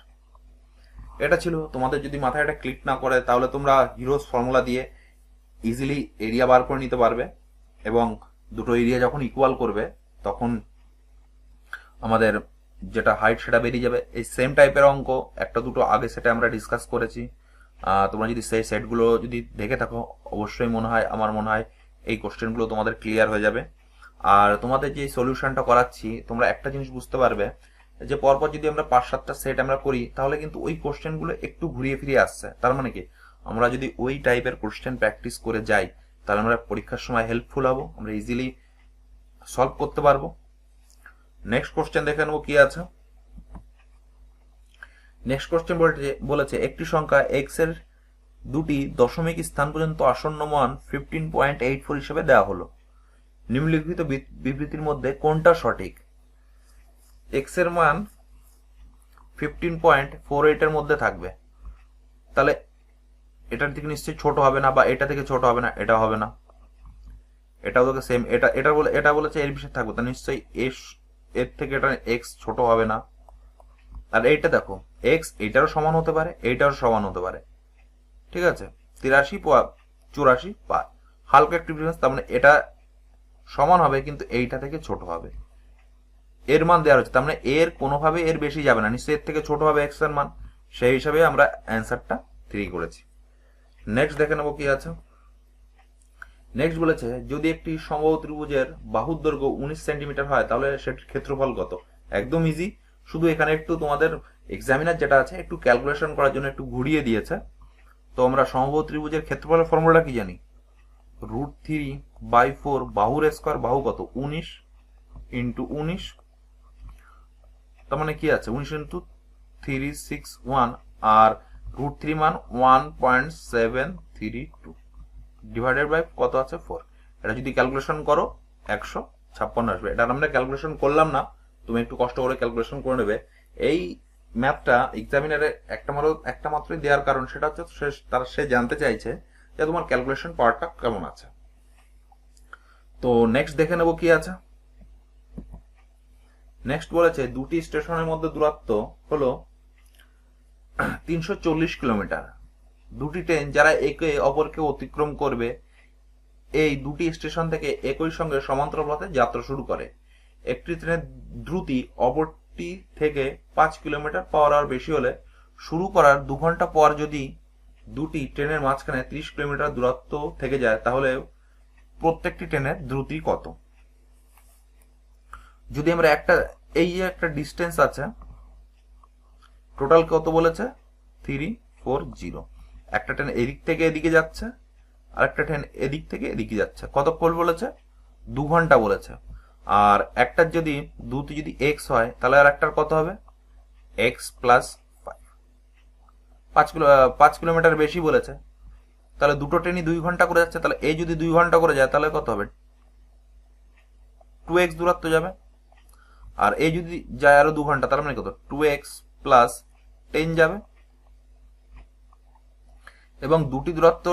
এটা ছিল, তোমাদের যদি মাথায় এটা ক্লিক না করে তাহলে তোমরা হিরোস ফর্মুলা দিয়ে ইজিলি এরিয়া বার করে নিতে পারবে, এবং দুটো এরিয়া যখন ইকুয়াল করবে তখন আমাদের যেটা হাইট সেটা বেরিয়ে যাবে। এই সেম টাইপের অঙ্ক একটা দুটো আগে সেটা আমরা ডিসকাস করেছি, তোমরা যদি সেই সেটগুলো যদি দেখে থাকো অবশ্যই আমার মনে হয় এই কোশ্চেনগুলো তোমাদের ক্লিয়ার হয়ে যাবে। আর তোমাদের যে সলিউশনটা করাচ্ছি তোমরা একটা জিনিস বুঝতে পারবে যে পরপর যদি আমরা 5-7টা সেট আমরা করি তাহলে কিন্তু ওই কোশ্চেনগুলো একটু ঘুরিয়ে ফিরিয়ে আসছে। তার মানে কি, আমরা যদি ওই টাইপের কোশ্চেন প্র্যাকটিস করে যাই তাহলে আমরা পরীক্ষার সময় হেল্পফুল হব, আমরা ইজিলি সলভ করতে পারবো। নেক্সট কোশ্চেন দেখে নেবো কি আছে। নেক্সট কোশ্চেন বলেছে একটি সংখ্যা এক্স এর দুটি দশমিক স্থান পর্যন্ত আসন্ন মান 15.84 হিসেবে দেওয়া হলো। নিম্নলিখিত বিবৃতির মধ্যে কোনটা সঠিক? এক্স এর মান 15.48 এর মধ্যে থাকবে, তাহলে এটার থেকে নিশ্চয়ই ছোট হবে না, বা এটা থেকে ছোট হবে না, এটা হবে না, এটাও তোকে সেম, এটা বলেছে এর বিষয়ে থাকবে, তা নিশ্চয়ই এর থেকে এটা এক্স ছোট হবে না। আর এইটা দেখো এক্স এইটারও সমান হতে পারে, এইটারও সমান হতে পারে, ঠিক আছে, 83 84 পায়, হালকা একটু ডিফারেন্স, তার মানে এটা সমান হবে কিন্তু এইটা থেকে ছোট হবে। এর মান দেওয়া হচ্ছে, তার মানে এর কোনোভাবে এর বেশি যাবে না, নিশ্চয়ই এর থেকে ছোট হবে এক্স এর মান, সেই হিসাবে আমরা অ্যান্সারটা 3 করেছি। নেক্সট দেখে নেবো কি আছে। নেক্সট বলেছে যদি একটি সমবাহু ত্রিভুজের বাহুর দৈর্ঘ্য 19 সেন্টিমিটার হয় তাহলে সেটির ক্ষেত্রফল কত? একদম ইজি, শুধু এখানে একটু তোমাদের এক্সামিনার যেটা আছে একটু ক্যালকুলেশন করার জন্য একটু ঘুরিয়ে দিয়েছে। তো আমরা সমবাহু ত্রিভুজের ক্ষেত্রফলের ফর্মুলাটা কি জানি, √3/4 বাহুর স্কয়ার, বাহু কত 19 ইন্টু 19, তার মানে কি আছে 19 ইন্টু 361, আর √3 মান 1.732 ডিভাইডেড বাই কত আছে 4। এটা যদি ক্যালকুলেশন করো 156 আসবে। এটা আমরা ক্যালকুলেশন করলাম না, তুমি একটু কষ্ট করে ক্যালকুলেশন করে নেবে। এই ম্যাথটা এক্সামিনারে একটা মাত্রই দেওয়ার কারণ সেটা হচ্ছে সে জানতে চাইছে যে তোমার ক্যালকুলেশন পাওয়ারটা কেমন আছে। তো নেক্সট দেখে নেব কি আছে। নেক্সট বলেছে দুটি স্টেশনের মধ্যে দূরত্ব হলো 340 কিলোমিটার। দুটি ট্রেন যারা একে অপরকে অতিক্রম করবে এই দুটি স্টেশন থেকে একই সঙ্গে সমান্তরাল পথে যাত্রা শুরু করে। একটি ট্রেনের দ্রুতি অপরটি থেকে 5 কিলোমিটার পার আওয়ার বেশি হলে শুরু করার 2 ঘন্টা পর যদি দুটি ট্রেনের মাঝখানে 30 কিলোমিটার দূরত্ব থেকে যায় তাহলে প্রত্যেকটি ট্রেনের দ্রুতি কত? যদি আমরা এই একটা ডিস্টেন্স আছে, টোটাল কত বলেছে 340, একটা ট্রেন এদিক থেকে এদিকে যাচ্ছে আর একটা ট্রেন এদিক থেকে এদিকে যাচ্ছে, কতক্ষণ বলেছে 2 ঘন্টা বলেছে। আর একটার যদি দ্রুতি যদি এক্স হয় তাহলে আর একটার কত হবে এক্স প্লাস 5 কিলোমিটার বেশি বলেছে, তাহলে দুটো ট্রেনই 2 ঘন্টা করে যাচ্ছে, তাহলে এই যদি 2 ঘন্টা করে যায় তাহলে কত হবে, 2x দূরত্ব যাবে। আর এই যদি যায় আরো 2 ঘন্টা, তার মানে কত, 2x প্লাস 10 যাবে। এবং দুটি দূরত্ব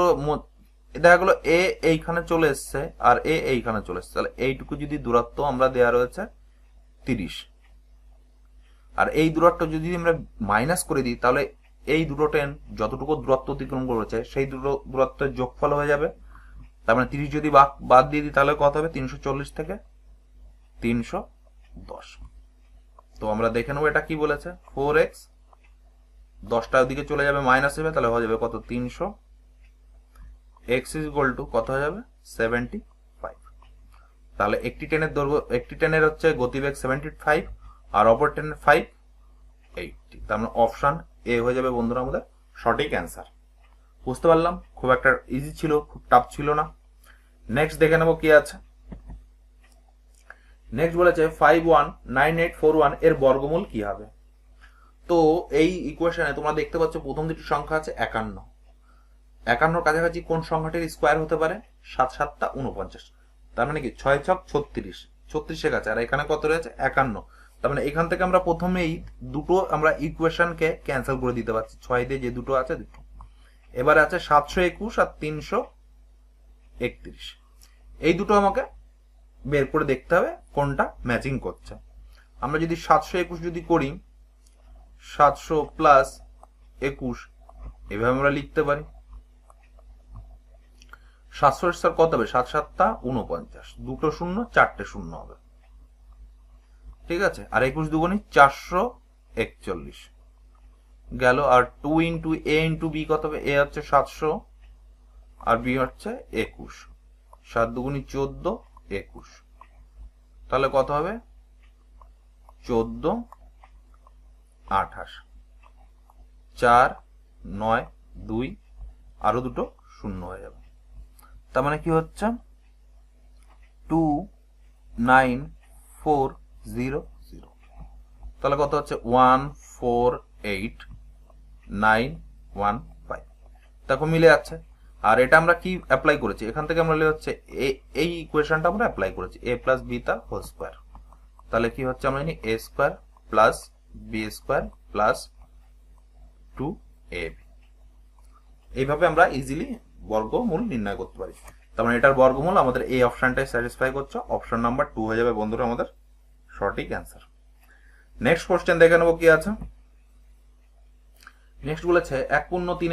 দেখা গেলো এ এইখানে চলে এসছে আর এ এইখানে চলে এসছে, তাহলে এইটুকু যদি দূরত্ব আমরা দেওয়া রয়েছে 30, আর এই দূরত্ব যদি আমরা মাইনাস করে দিই তাহলে এই দুটো ট্রেন যতটুকু দূরত্ব অতিক্রম করেছে সেই দুটো দূরত্বের যোগফল হয়ে যাবে। তার মানে 30 যদি বাদ দিয়ে দিই তাহলে কত হবে, 340 থেকে 310। তো আমরা দেখে নেবো এটা কি বলেছে, 4x 10টা ওদিকে চলে যাবে মাইনাস হবে, তাহলে হয়ে যাবে কত, 300, x ইজ ইকুয়াল টু কত হয়ে যাবে, 75। তাহলে একটি ট্রেনের দৈর্ঘ্য, একটি ট্রেনের হচ্ছে গতিবেগ 75 আর অপর ট্রেনের 580। তার মানে অপশন এ হয়ে যাবে বন্ধুরা আমাদের সঠিক অ্যান্সার। বুঝতে পারলাম, খুব একটা ইজি ছিল, খুব টাফ ছিল না। নেক্সট দেখে নেবো কি আছে। নেক্সট বলেছে 519841 এর বর্গমূল কি হবে। তো এই ইকুয়েশনে তোমরা দেখতে পাচ্ছ প্রথম দুটি সংখ্যা আছে 51, 51 কাছাকাছি কোন সংখ্যাটির স্কোয়ার হতে পারে, 7 7 49, তার মানে কি 6 6 36, 36 এর কাছে, আর এখানে কত রয়েছে 51। তার মানে এখান থেকে আমরা প্রথমেই দুটো আমরা ইকুয়েশনকে ক্যান্সেল করে দিতে পারছি, 6 দিয়ে যে দুটো আছে দুটো। এবারে আছে 721 আর 331, এই দুটো আমাকে বের করে দেখতে হবে কোনটা ম্যাচিং করছে। আমরা যদি 721 যদি করি, 700 প্লাস 21 এভাবে আমরা লিখতে পারি। 700 কত হবে, 7 7 49, দুটো শূন্য 4টে শূন্য হবে, ঠিক আছে। আর 21 দুগুণী 441 গেল। আর 2 ইন্টু a ইন্টু b কত হবে, a হচ্ছে 700 আর b হচ্ছে 21, 7 দুগুণী 14, 21, তাহলে কত হবে, 14 28, 4 9 2 আরো দুটো শূন্য হয়ে যাবে। তার মানে কি হচ্ছে 29400, তাহলে কত হচ্ছে 148915, দেখো মিলে যাচ্ছে। আর এটা আমরা কি অ্যাপ্লাই করেছি, এখান থেকে আমরা হচ্ছে এই ইকুয়েশনটা আমরা অ্যাপ্লাই করেছি, a প্লাস বি তার হোল স্কোয়ার। তাহলে কি হচ্ছে, আমরা জানি a square plus B square plus 2ab। এইভাবে আমরা ইজিলি বর্গমূল নির্ণয় করতে পারি। তার মানে এটার বর্গমূল আমাদের এই অপশনটাই স্যাটিসফাই করছে, অপশন নাম্বার 2 হয়ে যাবে বন্ধুরা আমাদের সঠিক অ্যান্সার। নেক্সট কোশ্চেন দেখে নেবো কি আছে। নেক্সট বলেছে 1/3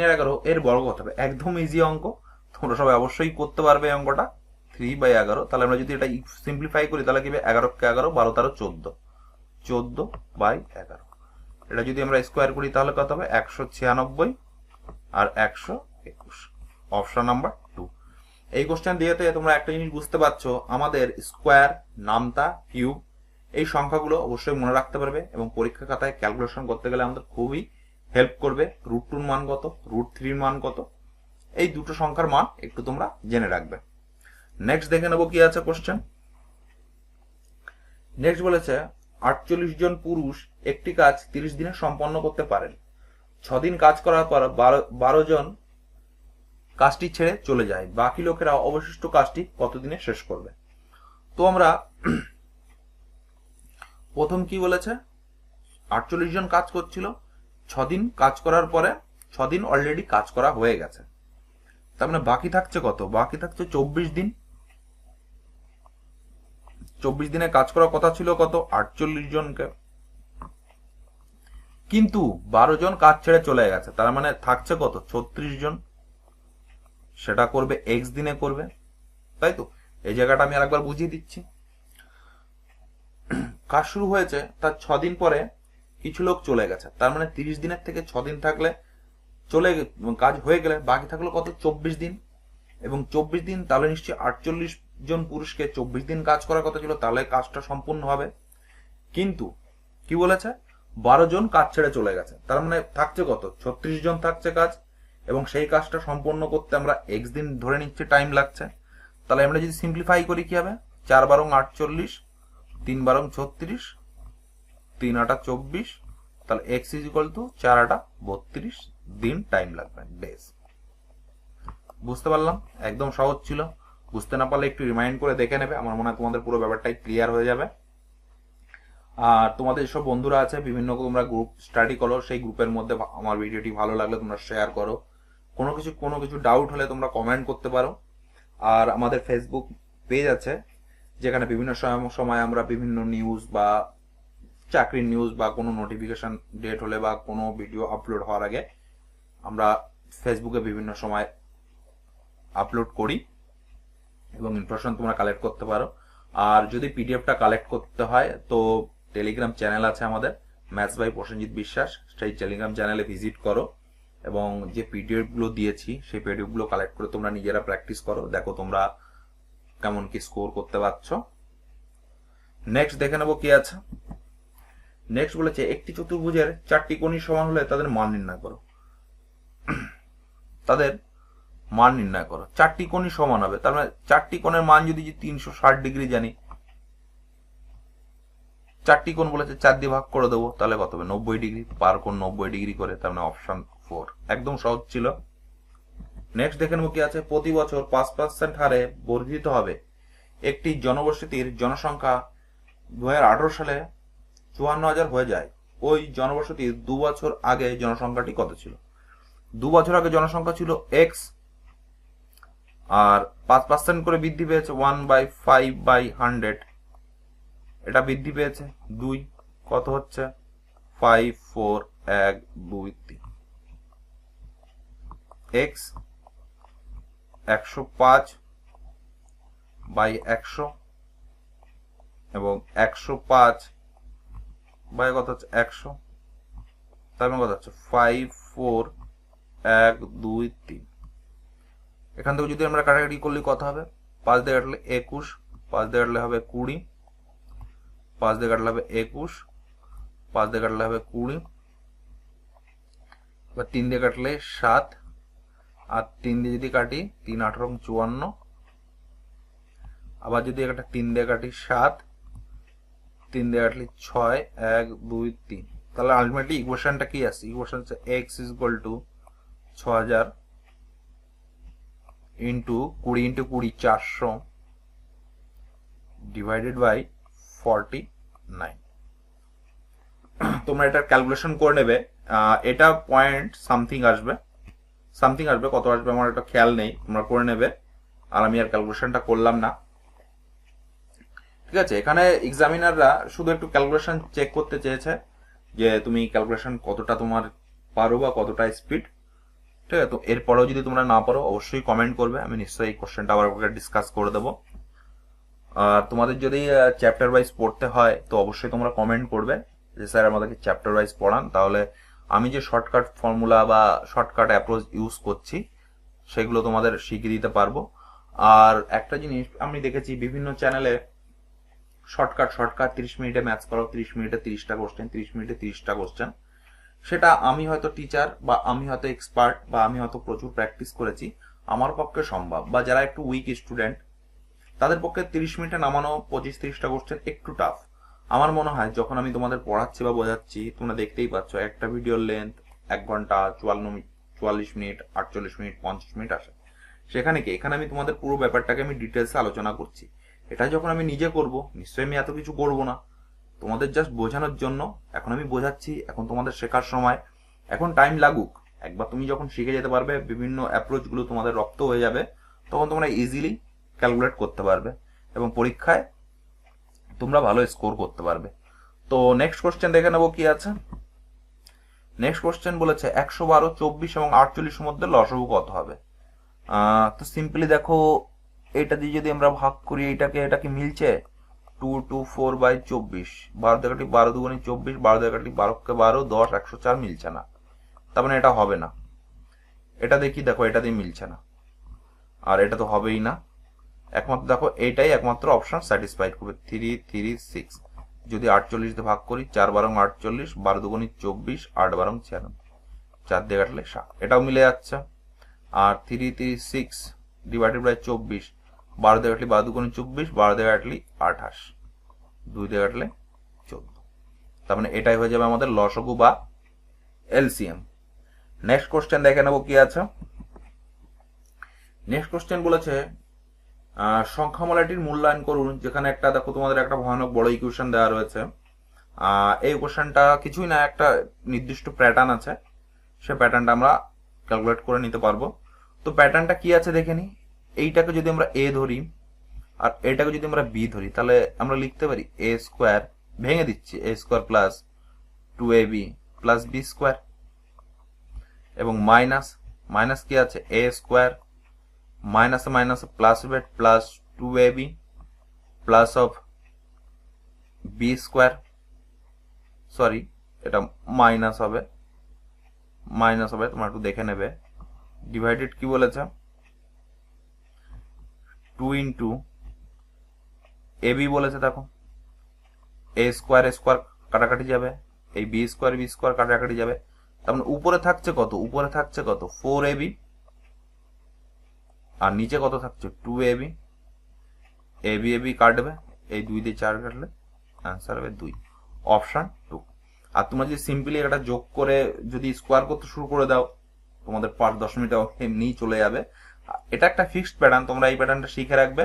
এর বর্গ কত হবে। একদম ইজি অঙ্ক, তোমরা সবাই অবশ্যই করতে পারবে এই অঙ্কটা। 3/11, তাহলে আমরা যদি এটা সিম্পলিফাই করি তাহলে কি হবে, 11 কে 11, 12 13 14, 14/11। এটা যদি আমরা স্কোয়ার করি তাহলে কত হবে, 196 আর 121, অপশন নাম্বার 2। এই কোশ্চেন দিয়েতে তোমরা একটা জিনিস বুঝতে পারছো, আমাদের স্কোয়ার, নামতা, কিউব এই সংখ্যাগুলো অবশ্যই মনে রাখতে পারবে এবং পরীক্ষা খাতায় ক্যালকুলেশন করতে গেলে আমাদের খুবই হেল্প করবে। √2 মান কত, √3 মান কত, এই দুটো সংখ্যার মান একটু তোমরা জেনে রাখবে। নেক্সট দেখে নেবো কি আছে কোশ্চেন। নেক্সট বলেছে 48 জন পুরুষ একটি কাজ 30 দিনে সম্পন্ন করতে পারেন। 6 দিন কাজ করার পর 12 জন কাজটি ছেড়ে চলে যায়, বাকি লোকেরা অবশিষ্ট কাজটি কতদিনে শেষ করবে। তো আমরা প্রথম কি বলেছে, 48 জন কাজ করছিল, 6 দিন কাজ করার পরে 6 দিন অলরেডি কাজ করা হয়ে গেছে, তার মানে বাকি থাকছে কত, বাকি থাকছে 24 দিন। 24 দিনে কাজ করার কথা ছিল কত, 48 জনকে, কিন্তু 12 জন কাজ ছেড়ে চলে গেছে, তার মানে থাকছে কত, 36 জন। সেটা করবে এক্স দিনে করবে, তাই তো। এই জায়গাটা আমি আরেকবার বুঝিয়ে দিচ্ছি। কাজ শুরু হয়েছে, তার 6 দিন পরে কিছু লোক চলে গেছে, তার মানে 30 দিনের থেকে 6 দিন থাকলে কাজ হয়ে গেলে বাকি থাকলো কত, 24 দিন। এবং 24 দিন তাহলে নিশ্চয়ই 48 জন পুরুষকে 24 দিন কাজ করার কথা ছিল, তাহলে কাজটা সম্পূর্ণ হবে। কিন্তু কি বলেছে, 12 জন কাজ ছেড়ে চলে গেছে, তার মানে থাকছে কত, 36 জন থাকছে কাজ, এবং সেই কাজটা সম্পন্ন করতে আমরা এক্স দিন ধরে নিচ্ছি, টাইম লাগছে। তাহলে আমরা যদি সিম্পলিফাই করি কি হবে, 4 বারং 48, 3 বারং 36, 3 8 24, তাহলে এক্স ইজ ইকুয়াল টু 4 8 32 দিন টাইম লাগবে, ডেজ। বুঝতে পারলাম, একদম সহজ ছিল। বুঝতে না পারলে একটু রিমাইন্ড করে দেখে নেবে, আমার মনে হয় তোমাদের পুরো ব্যাপারটাই ক্লিয়ার হয়ে যাবে। আর তোমাদের যেসব বন্ধুরা আছে বিভিন্ন তোমরা গ্রুপ স্টাডি করো, সেই গ্রুপের মধ্যে আমার ভিডিওটি ভালো লাগলে তোমরা শেয়ার করো। কোনো কিছু ডাউট হলে তোমরা কমেন্ট করতে পারো। আর আমাদের ফেসবুক পেজ আছে, যেখানে বিভিন্ন সময় আমরা বিভিন্ন নিউজ বা চাকরির নিউজ বা কোনো নোটিফিকেশন ডেট হলে বা কোনো ভিডিও আপলোড হওয়ার আগে আমরা ফেসবুকে বিভিন্ন সময় আপলোড করি এবং ইনফরমেশন তোমরা কালেক্ট করতে পারো। আর যদি পিডিএফটা কালেক্ট করতে হয় তো টেলিগ্রাম চ্যানেল আছে আমাদের, ম্যাথস বাই প্রসেনজিৎ বিশ্বাস, সেই টেলিগ্রাম চ্যানেলে ভিজিট করো এবং যে পিডিএফগুলো দিয়েছি সেই পিডিএফগুলো কালেক্ট করে তোমরা নিজেরা প্র্যাকটিস করো, দেখো তোমরা কেমন কি স্কোর করতে পারছো। নেক্সট দেখে নেবো কি আছে। নেক্সট বলেছে একটি চতুর্ভুজের 4টি কোণই সমান হলে তাদের মান নির্ণয় করো। তাদের মান নির্ণয় করো, 4টি কোণই সমান হবে, তার মানে 4টি কোণের মান যদি 360 ডিগ্রি জানি, 4টি কোণ বলেছে 4 দিয়ে ভাগ করে দেবো, তাহলে কত হবে 90 ডিগ্রি, পার কোণ 90 ডিগ্রি করে, তার মানে অপশন 4 একদম সহজ ছিল। নেক্সট দেখে নেবো কি আছে। প্রতি বছর 5% হারে বর্ধিত হবে একটি জনবসতির জনসংখ্যা 2018 সালে 54,000 হয়ে যায়, ওই জনবসতির 2 বছর আগে জনসংখ্যাটি কত ছিল? 2 বছর আগে জনসংখ্যা ছিল এক্স, আর 5% করে বৃদ্ধি পেয়েছে 1/5/100, এটা বৃদ্ধি পেয়েছে 2, কত হচ্ছে 5 4 1 2 3। এক্স 105/100 এবং 105 কত হচ্ছে 100, তার মানে কত হচ্ছে 5 4 1 2 3। এখান থেকে যদি আমরা কাটাকাটি করলে কত হবে? 5 দিয়ে কাটলে 21, 5 দিয়ে কাটলে হবে 20, 5 দিয়ে কাটলে হবে 21, 5 দিয়ে কাটলে হবে 20, এবার 3 দিয়ে কাটলে 7, আর 3 দিয়ে যদি কাটি 3 18 54, আবার যদি একটা 3 দিয়ে কাটি 7, 3 দিয়ে কাটলে 6 1 2 3, তাহলে আলটিমেটলি ইকুয়েশনটা কি আসছে? ইকুয়েশন হচ্ছে x = 6000 into 20 into 20 400 divided by 49। তোমরা এটার ক্যালকুলেশন করে নেবে, এটা পয়েন্ট সামথিং আসবে, কত আসবে আমার এটা খেয়াল নেই, তোমরা করে নেবে, আর আমি আর ক্যালকুলেশনটা করলাম না। ঠিক আছে, এখানে এক্সামিনাররা শুধু একটু ক্যালকুলেশন চেক করতে চেয়েছে যে তুমি ক্যালকুলেশন কতটা তোমার পারো বা কতটা স্পিড। ঠিক আছে, তো এরপরেও যদি তোমরা না পারো অবশ্যই কমেন্ট করবে, আমি নিশ্চয়ই এই কোশ্চেনটা আবার ডিসকাস করে দেবো। আর তোমাদের যদি চ্যাপ্টার ওয়াইজ পড়তে হয় তো অবশ্যই তোমরা কমেন্ট করবে যে স্যার আমাদেরকে চ্যাপ্টার ওয়াইজ পড়ান, তাহলে আমি যে শর্টকাট ফর্মুলা বা শর্টকাট অ্যাপ্রোচ ইউজ করছি সেগুলো তোমাদের শিখিয়ে দিতে পারবো। আর একটা জিনিস আমি দেখেছি বিভিন্ন চ্যানেলে শর্টকাট 30 মিনিটে ম্যাথস করাও, 30 মিনিটে 30টা কোশ্চেন, 30 মিনিটে 30টা কোশ্চেন। সেটা আমি হয়তো টিচার বা আমি হয়তো এক্সপার্ট বা আমি হয়তো প্রচুর প্র্যাকটিস করেছি, আমার পক্ষে সম্ভব, বা যারা একটু উইক স্টুডেন্ট তাদের পক্ষে 30 মিনিটে নামানো 25-30টা কোশ্চেন একটু টাফ। আমার মনে হয় যখন আমি তোমাদের পড়াচ্ছি বা বোঝাচ্ছি, তোমরা দেখতেই পাচ্ছ একটা ভিডিওর লেন্থ 1 ঘন্টা 44 মিনিট 48 মিনিট 50 মিনিট আসে, সেখানে কি এখানে আমি তোমাদের পুরো ব্যাপারটাকে আমি ডিটেলসে আলোচনা করছি। এটা যখন আমি নিজে করব নিশ্চয়ই আমি এত কিছু করব না, তোমাদের জাস্ট বোঝানোর জন্য এখন আমি বোঝাচ্ছি, এখন তোমাদের শেখার সময়, এখন টাইম লাগুক, একবার তুমি যখন শিখে যেতে পারবে বিভিন্ন অ্যাপ্রোচগুলো তোমাদের রপ্ত হয়ে যাবে, তখন তোমরা ইজিলি ক্যালকুলেট করতে পারবে এবং পরীক্ষায় তোমরা ভালো স্কোর করতে পারবে। তো নেক্সট কোশ্চেন দেখে নেবো কি আছে। নেক্সট কোশ্চেন বলেছে 112, 24 এবং 48 মধ্যে লসাগু কত হবে? তো সিম্পলি দেখো, এটা দিয়ে যদি আমরা ভাগ করি এটা কি মিলছে? 224/24, 12 দিয়ে কাটলি 12 দুগুণে 24, 12 দিয়ে কাটলি 12 কে 12, 10 104 মিলছে না, তার মানে এটা হবে না। এটা দেখি, দেখো এটা দিয়ে মিলছে না, আর এটা তো হবেই না, একমাত্র দেখো এইটাই একমাত্র অপশন স্যাটিসফাইড করবে 3 3 6। যদি 48 দিয়ে ভাগ করি 4 12 48, 12 দুগুণে 24, 8 12 96, 4 দিয়ে কাটলে 7, এটাও মিলে যাচ্ছে। আর 3 3 6 ডিভাইডেড বাই 24, 12 দিয়ে কাটলি 12 দুগুণে 24, 12 দিয়ে কাটলি 28, 2 দিয়ে কাটলে 14, তার মানে এটাই হয়ে যাবে আমাদের লসাগু বা এলসিএম। নেক্সট কোশ্চেন দেখে নেবো কি আছে। নেক্সট কোশ্চেন বলেছে সংখ্যামালাটির মূল্যায়ন করুন, যেখানে একটা দেখো তোমাদের একটা ভয়ানক বড় ইকুয়েশন দেওয়া রয়েছে। এই কোশ্চেনটা কিছুই না, একটা নির্দিষ্ট প্যাটার্ন আছে, সে প্যাটার্নটা আমরা ক্যালকুলেট করে নিতে পারবো। তো প্যাটার্নটা কি আছে দেখে নিই। এইটাকে যদি আমরা এ ধরি আর এটাকে যদি আমরা বি ধরি, তাহলে আমরা লিখতে পারি এ স্কোয়ার, ভেঙে দিচ্ছি, A square plus 2ab plus B square, এবং মাইনাস মাইনাস কি আছে, এ স্কোয়ার মাইনাসে মাইনাসে প্লাস হবে, plus 2ab plus of B square, sorry এটা মাইনাস হবে, তোমরা একটু দেখে নেবে। ডিভাইডেড কি বলেছে, 2 ইন্টু এবি বলেছে, দেখো এ স্কোয়ার কাটাকাটি যাবে, এই বি স্কোয়ার কাটাকাটি যাবে, তার মানে উপরে থাকছে কত, 4ab, আর নিচে কত থাকছে 2ab, ab কাটবে, এই 2 দিয়ে 4 কাটলে অ্যান্সার হবে 2, অপশন 2। আর তোমরা যদি সিম্পলি এটা যোগ করে যদি স্কোয়ার করতে শুরু করে দাও, তোমাদের 5-10 মিনিট এমনিই চলে যাবে। এটা একটা ফিক্সড প্যাটার্ন, তোমরা এই প্যাটার্নটা শিখে রাখবে।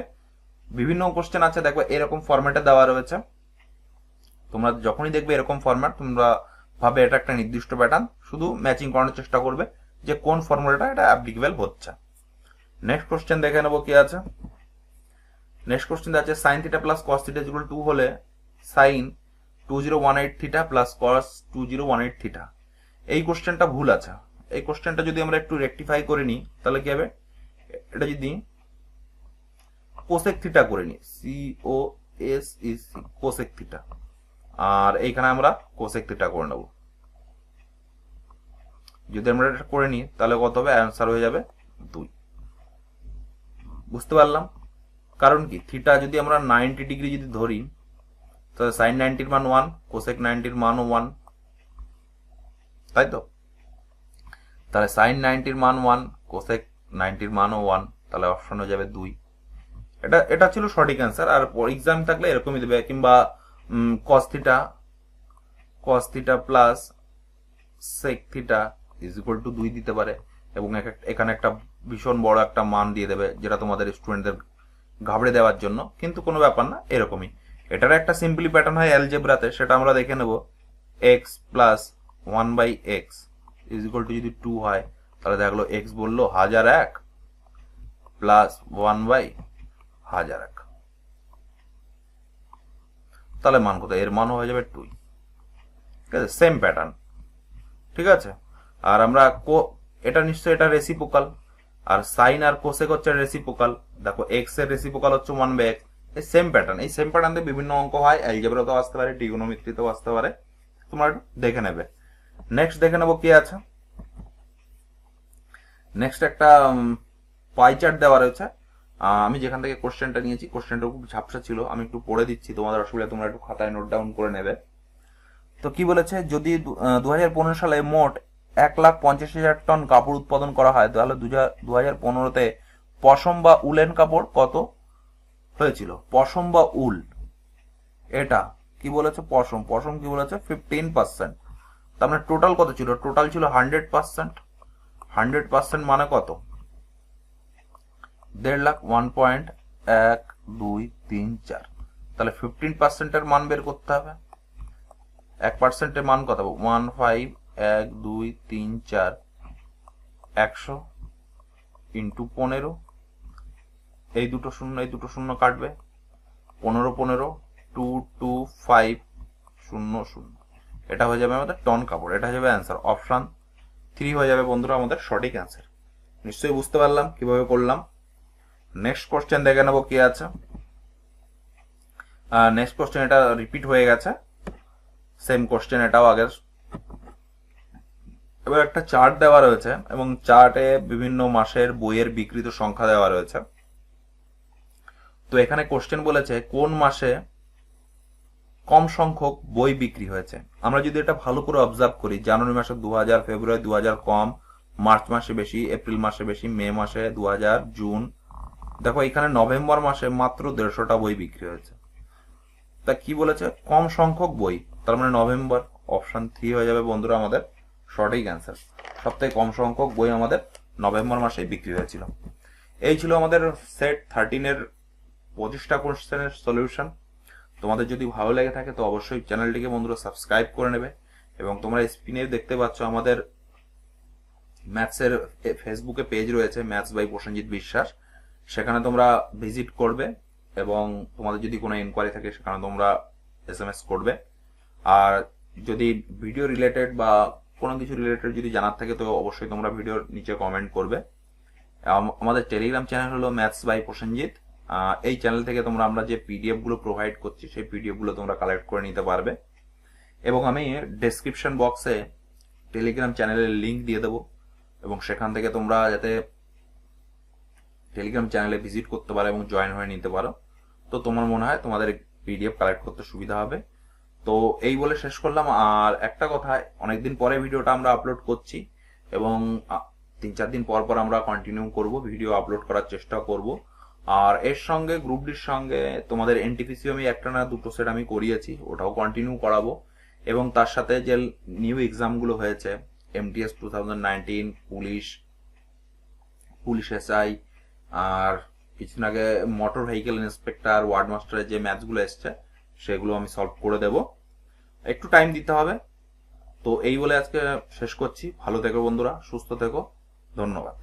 বিভিন্ন কোশ্চেন আছে দেখবে এরকম ফরম্যাটে দেওয়া রয়েছে, তোমরা যখনই দেখবে এরকম ফরম্যাট, তোমরা ভাবে এটা একটা নির্দিষ্ট প্যাটার্ন, শুধু ম্যাচিং করানোর চেষ্টা করবে যে কোন ফর্মুলাটা এটা অ্যাপ্লিকেবল হচ্ছে। নেক্সট কোশ্চেন দেখে নেবো কি আছে। নেক্সট কোশ্চেন আছে sine theta plus cos theta equal 2 হলে sine 2018 theta plus cos 2018 theta. এই কোশ্চেনটা ভুল আছে। এই কোশ্চেনটা যদি আমরা একটু রেকটিফাই করে নিই, তাহলে কি হবে, এটা যদি কোসেক থিটা করে নিই, COSEC কোসেক থিটা, আর এইখানে আমরা কোসেক থিটা করে নেব। যদি আমরা এটা করে নিই তাহলে কত হবে, অ্যান্সার হয়ে যাবে 2। বুঝতে পারলাম? কারণ কি, থিটা যদি আমরা 90 ডিগ্রি যদি ধরি, তাহলে সাইন 90 এর মান 1, কোসেক 90 এর মানও 1, তাই তো? তাহলে সাইন 90 এর মান 1, কোসেক 90 এর মানও 1, তাহলে অপশন হয়ে যাবে 2। এটা ছিল সঠিক অ্যান্সার। আর এক্সাম থাকলে এরকমই দেবে, কিংবা cos theta plus sec theta is equal two 2 দিতে পারে, এবং এখানে একটা ভীষণ বড় একটা মান দিয়ে দেবে, যেটা তোমাদের স্টুডেন্টদের ঘাবড়ে দেওয়ার জন্য, কিন্তু কোনো ব্যাপার না, এরকমই। এটার একটা সিম্পলি প্যাটার্ন হয় অ্যালজেব্রাতে, সেটা আমরা দেখে নেব। x plus 1/x is equal two যদি 2 হয়, তাহলে দেখা গেলো x বললো 1001 প্লাস 1/1001, তাহলে মান কত, এর মান হয়ে যাবে 2। ঠিক আছে, সেম প্যাটার্ন। ঠিক আছে, আর আমরা এটা নিশ্চয়ই এটা রেসিপ্রোকাল, আর সাইন আর কোসেক হচ্ছে রেসিপ্রোকাল। দেখো এক্স এর রেসিপ্রোকাল হচ্ছে 1/x। এই সেম প্যাটার্ন, দিয়ে বিভিন্ন অঙ্ক হয়, অ্যালজেব্রাতেও আসতে পারে, ট্রিগোনোমেট্রিতেও আসতে পারে, তোমরা একটু দেখে নেবে। নেক্সট দেখে নেবো কি আছে। নেক্সট একটা পাই চার্ট দেওয়া রয়েছে। আমি যেখান থেকে কোশ্চেনটা নিয়েছি, কোশ্চেনটা খুব ঝাপসা ছিল, আমি একটু পড়ে দিচ্ছি, তোমাদের অসুবিধা তোমরা একটু খাতায় নোট ডাউন করে নেবে। তো কি বলেছে, যদি 2015 সালে মোট 1,50,000 টন কাপড় উৎপাদন করা হয়, তাহলে 2015-তে পশম বা উলেন কাপড় কত হয়েছিল। পশম বা উল, এটা কি বলেছে, পশম কি বলেছে 15%। তার মানে টোটাল কত ছিল, টোটাল ছিল 100%। 100% মানে কত, 1.5 লাখ, 1.1234। তাহলে 15% এর মান বের করতে হবে। 1% এর মান কত হবে, 151234100 ইন্টু 15, এই দুটো শূন্য কাটবে, 15 22500, এটা হয়ে যাবে আমাদের টন কাপড়। এটা হয়ে যাবে অ্যান্সার, অপশন 3 হয়ে যাবে বন্ধুরা আমাদের সঠিক অ্যান্সার। নিশ্চয়ই বুঝতে পারলাম কিভাবে করলাম। নেক্সট কোশ্চেন দেখে নেবো কি আছে। নেক্সট কোশ্চেন এটা রিপিট হয়ে গেছে, সেম কোশ্চেন এটাও আগের। এবার একটা চার্ট দেওয়া রয়েছে, এবং চার্টে বিভিন্ন মাসের বইয়ের বিক্রিত সংখ্যা দেওয়া রয়েছে। তো এখানে কোশ্চেন বলেছে কোন মাসে কম সংখ্যক বই বিক্রি হয়েছে। আমরা যদি এটা ভালো করে অবজার্ভ করি, জানুয়ারি মাসে 2000, ফেব্রুয়ারি 2000 কম, মার্চ মাসে বেশি, এপ্রিল মাসে বেশি, মে মাসে 2000, জুন, দেখো এখানে নভেম্বর মাসে মাত্র 150টা বই বিক্রি হয়েছে। তা কি বলেছে, কম সংখ্যক বই, তার মানে নভেম্বর, অপশন 3 হয়ে যাবে বন্ধুরা আমাদের সঠিক অ্যান্সার। সবথেকে কম সংখ্যক বই আমাদের নভেম্বর মাসে বিক্রি হয়েছিল। এই ছিল আমাদের সেট 13-এর 25টা কোশ্চেনের সলিউশন। তোমাদের যদি ভালো লেগে থাকে তো অবশ্যই চ্যানেলটিকে বন্ধুরা সাবস্ক্রাইব করে নেবে, এবং তোমরা স্ক্রিনে দেখতে পাচ্ছ আমাদের ম্যাথসের ফেসবুকে পেজ রয়েছে, ম্যাথস বাই প্রসেনজিৎ বিশ্বাস। সেখানে তোমরা ভিজিট করবে, এবং তোমাদের যদি কোনো ইনকোয়ারি থাকে সেখানে তোমরা SMS করবে। আর যদি ভিডিও রিলেটেড বা কোনো কিছু রিলেটেড যদি জানার থাকে তো অবশ্যই তোমরা ভিডিওর নিচে কমেন্ট করবে। আমাদের টেলিগ্রাম চ্যানেল হলো ম্যাথস বাই প্রসেনজিৎ। এই চ্যানেল থেকে তোমরা আমরা যে PDF গুলো প্রোভাইড করছি সেই PDF গুলো তোমরা কালেক্ট করে নিতে পারবে, এবং আমি ডেসক্রিপশন বক্সে টেলিগ্রাম চ্যানেলের লিংক দিয়ে দেবো, এবং সেখান থেকে তোমরা যাতে টেলিগ্রাম চ্যানেলে ভিজিট করতে পারো এবং জয়েন হয়ে নিতে পারো, তো তোমার মনে হয় তোমাদের PDF কালেক্ট করতে সুবিধা হবে। তো এই বলে শেষ করলাম। আর একটা কথা, অনেকদিন পরে ভিডিওটা আমরা আপলোড করছি, এবং 3-4 দিন পর পর আমরা কন্টিনিউ করব, ভিডিও আপলোড করার চেষ্টা করব। আর এর সঙ্গে গ্রুপ ডির সঙ্গে তোমাদের NTPC আমি একটা না দুটো সেট আমি করিয়েছি, ওটাও কন্টিনিউ করাবো। এবং তার সাথে যে নিউ এক্সামগুলো হয়েছে, MTS 2019, পুলিশ SI, আর কিছুদিন আগে মোটর ভেহিকেল ইন্সপেক্টর, ওয়ার্ড মাস্টারের যে ম্যাথসগুলো এসছে সেগুলো আমি সলভ করে দেব। একটু টাইম দিতে হবে। তো এই বলে আজকে শেষ করছি। ভালো থেকো বন্ধুরা, সুস্থ থেকো, ধন্যবাদ।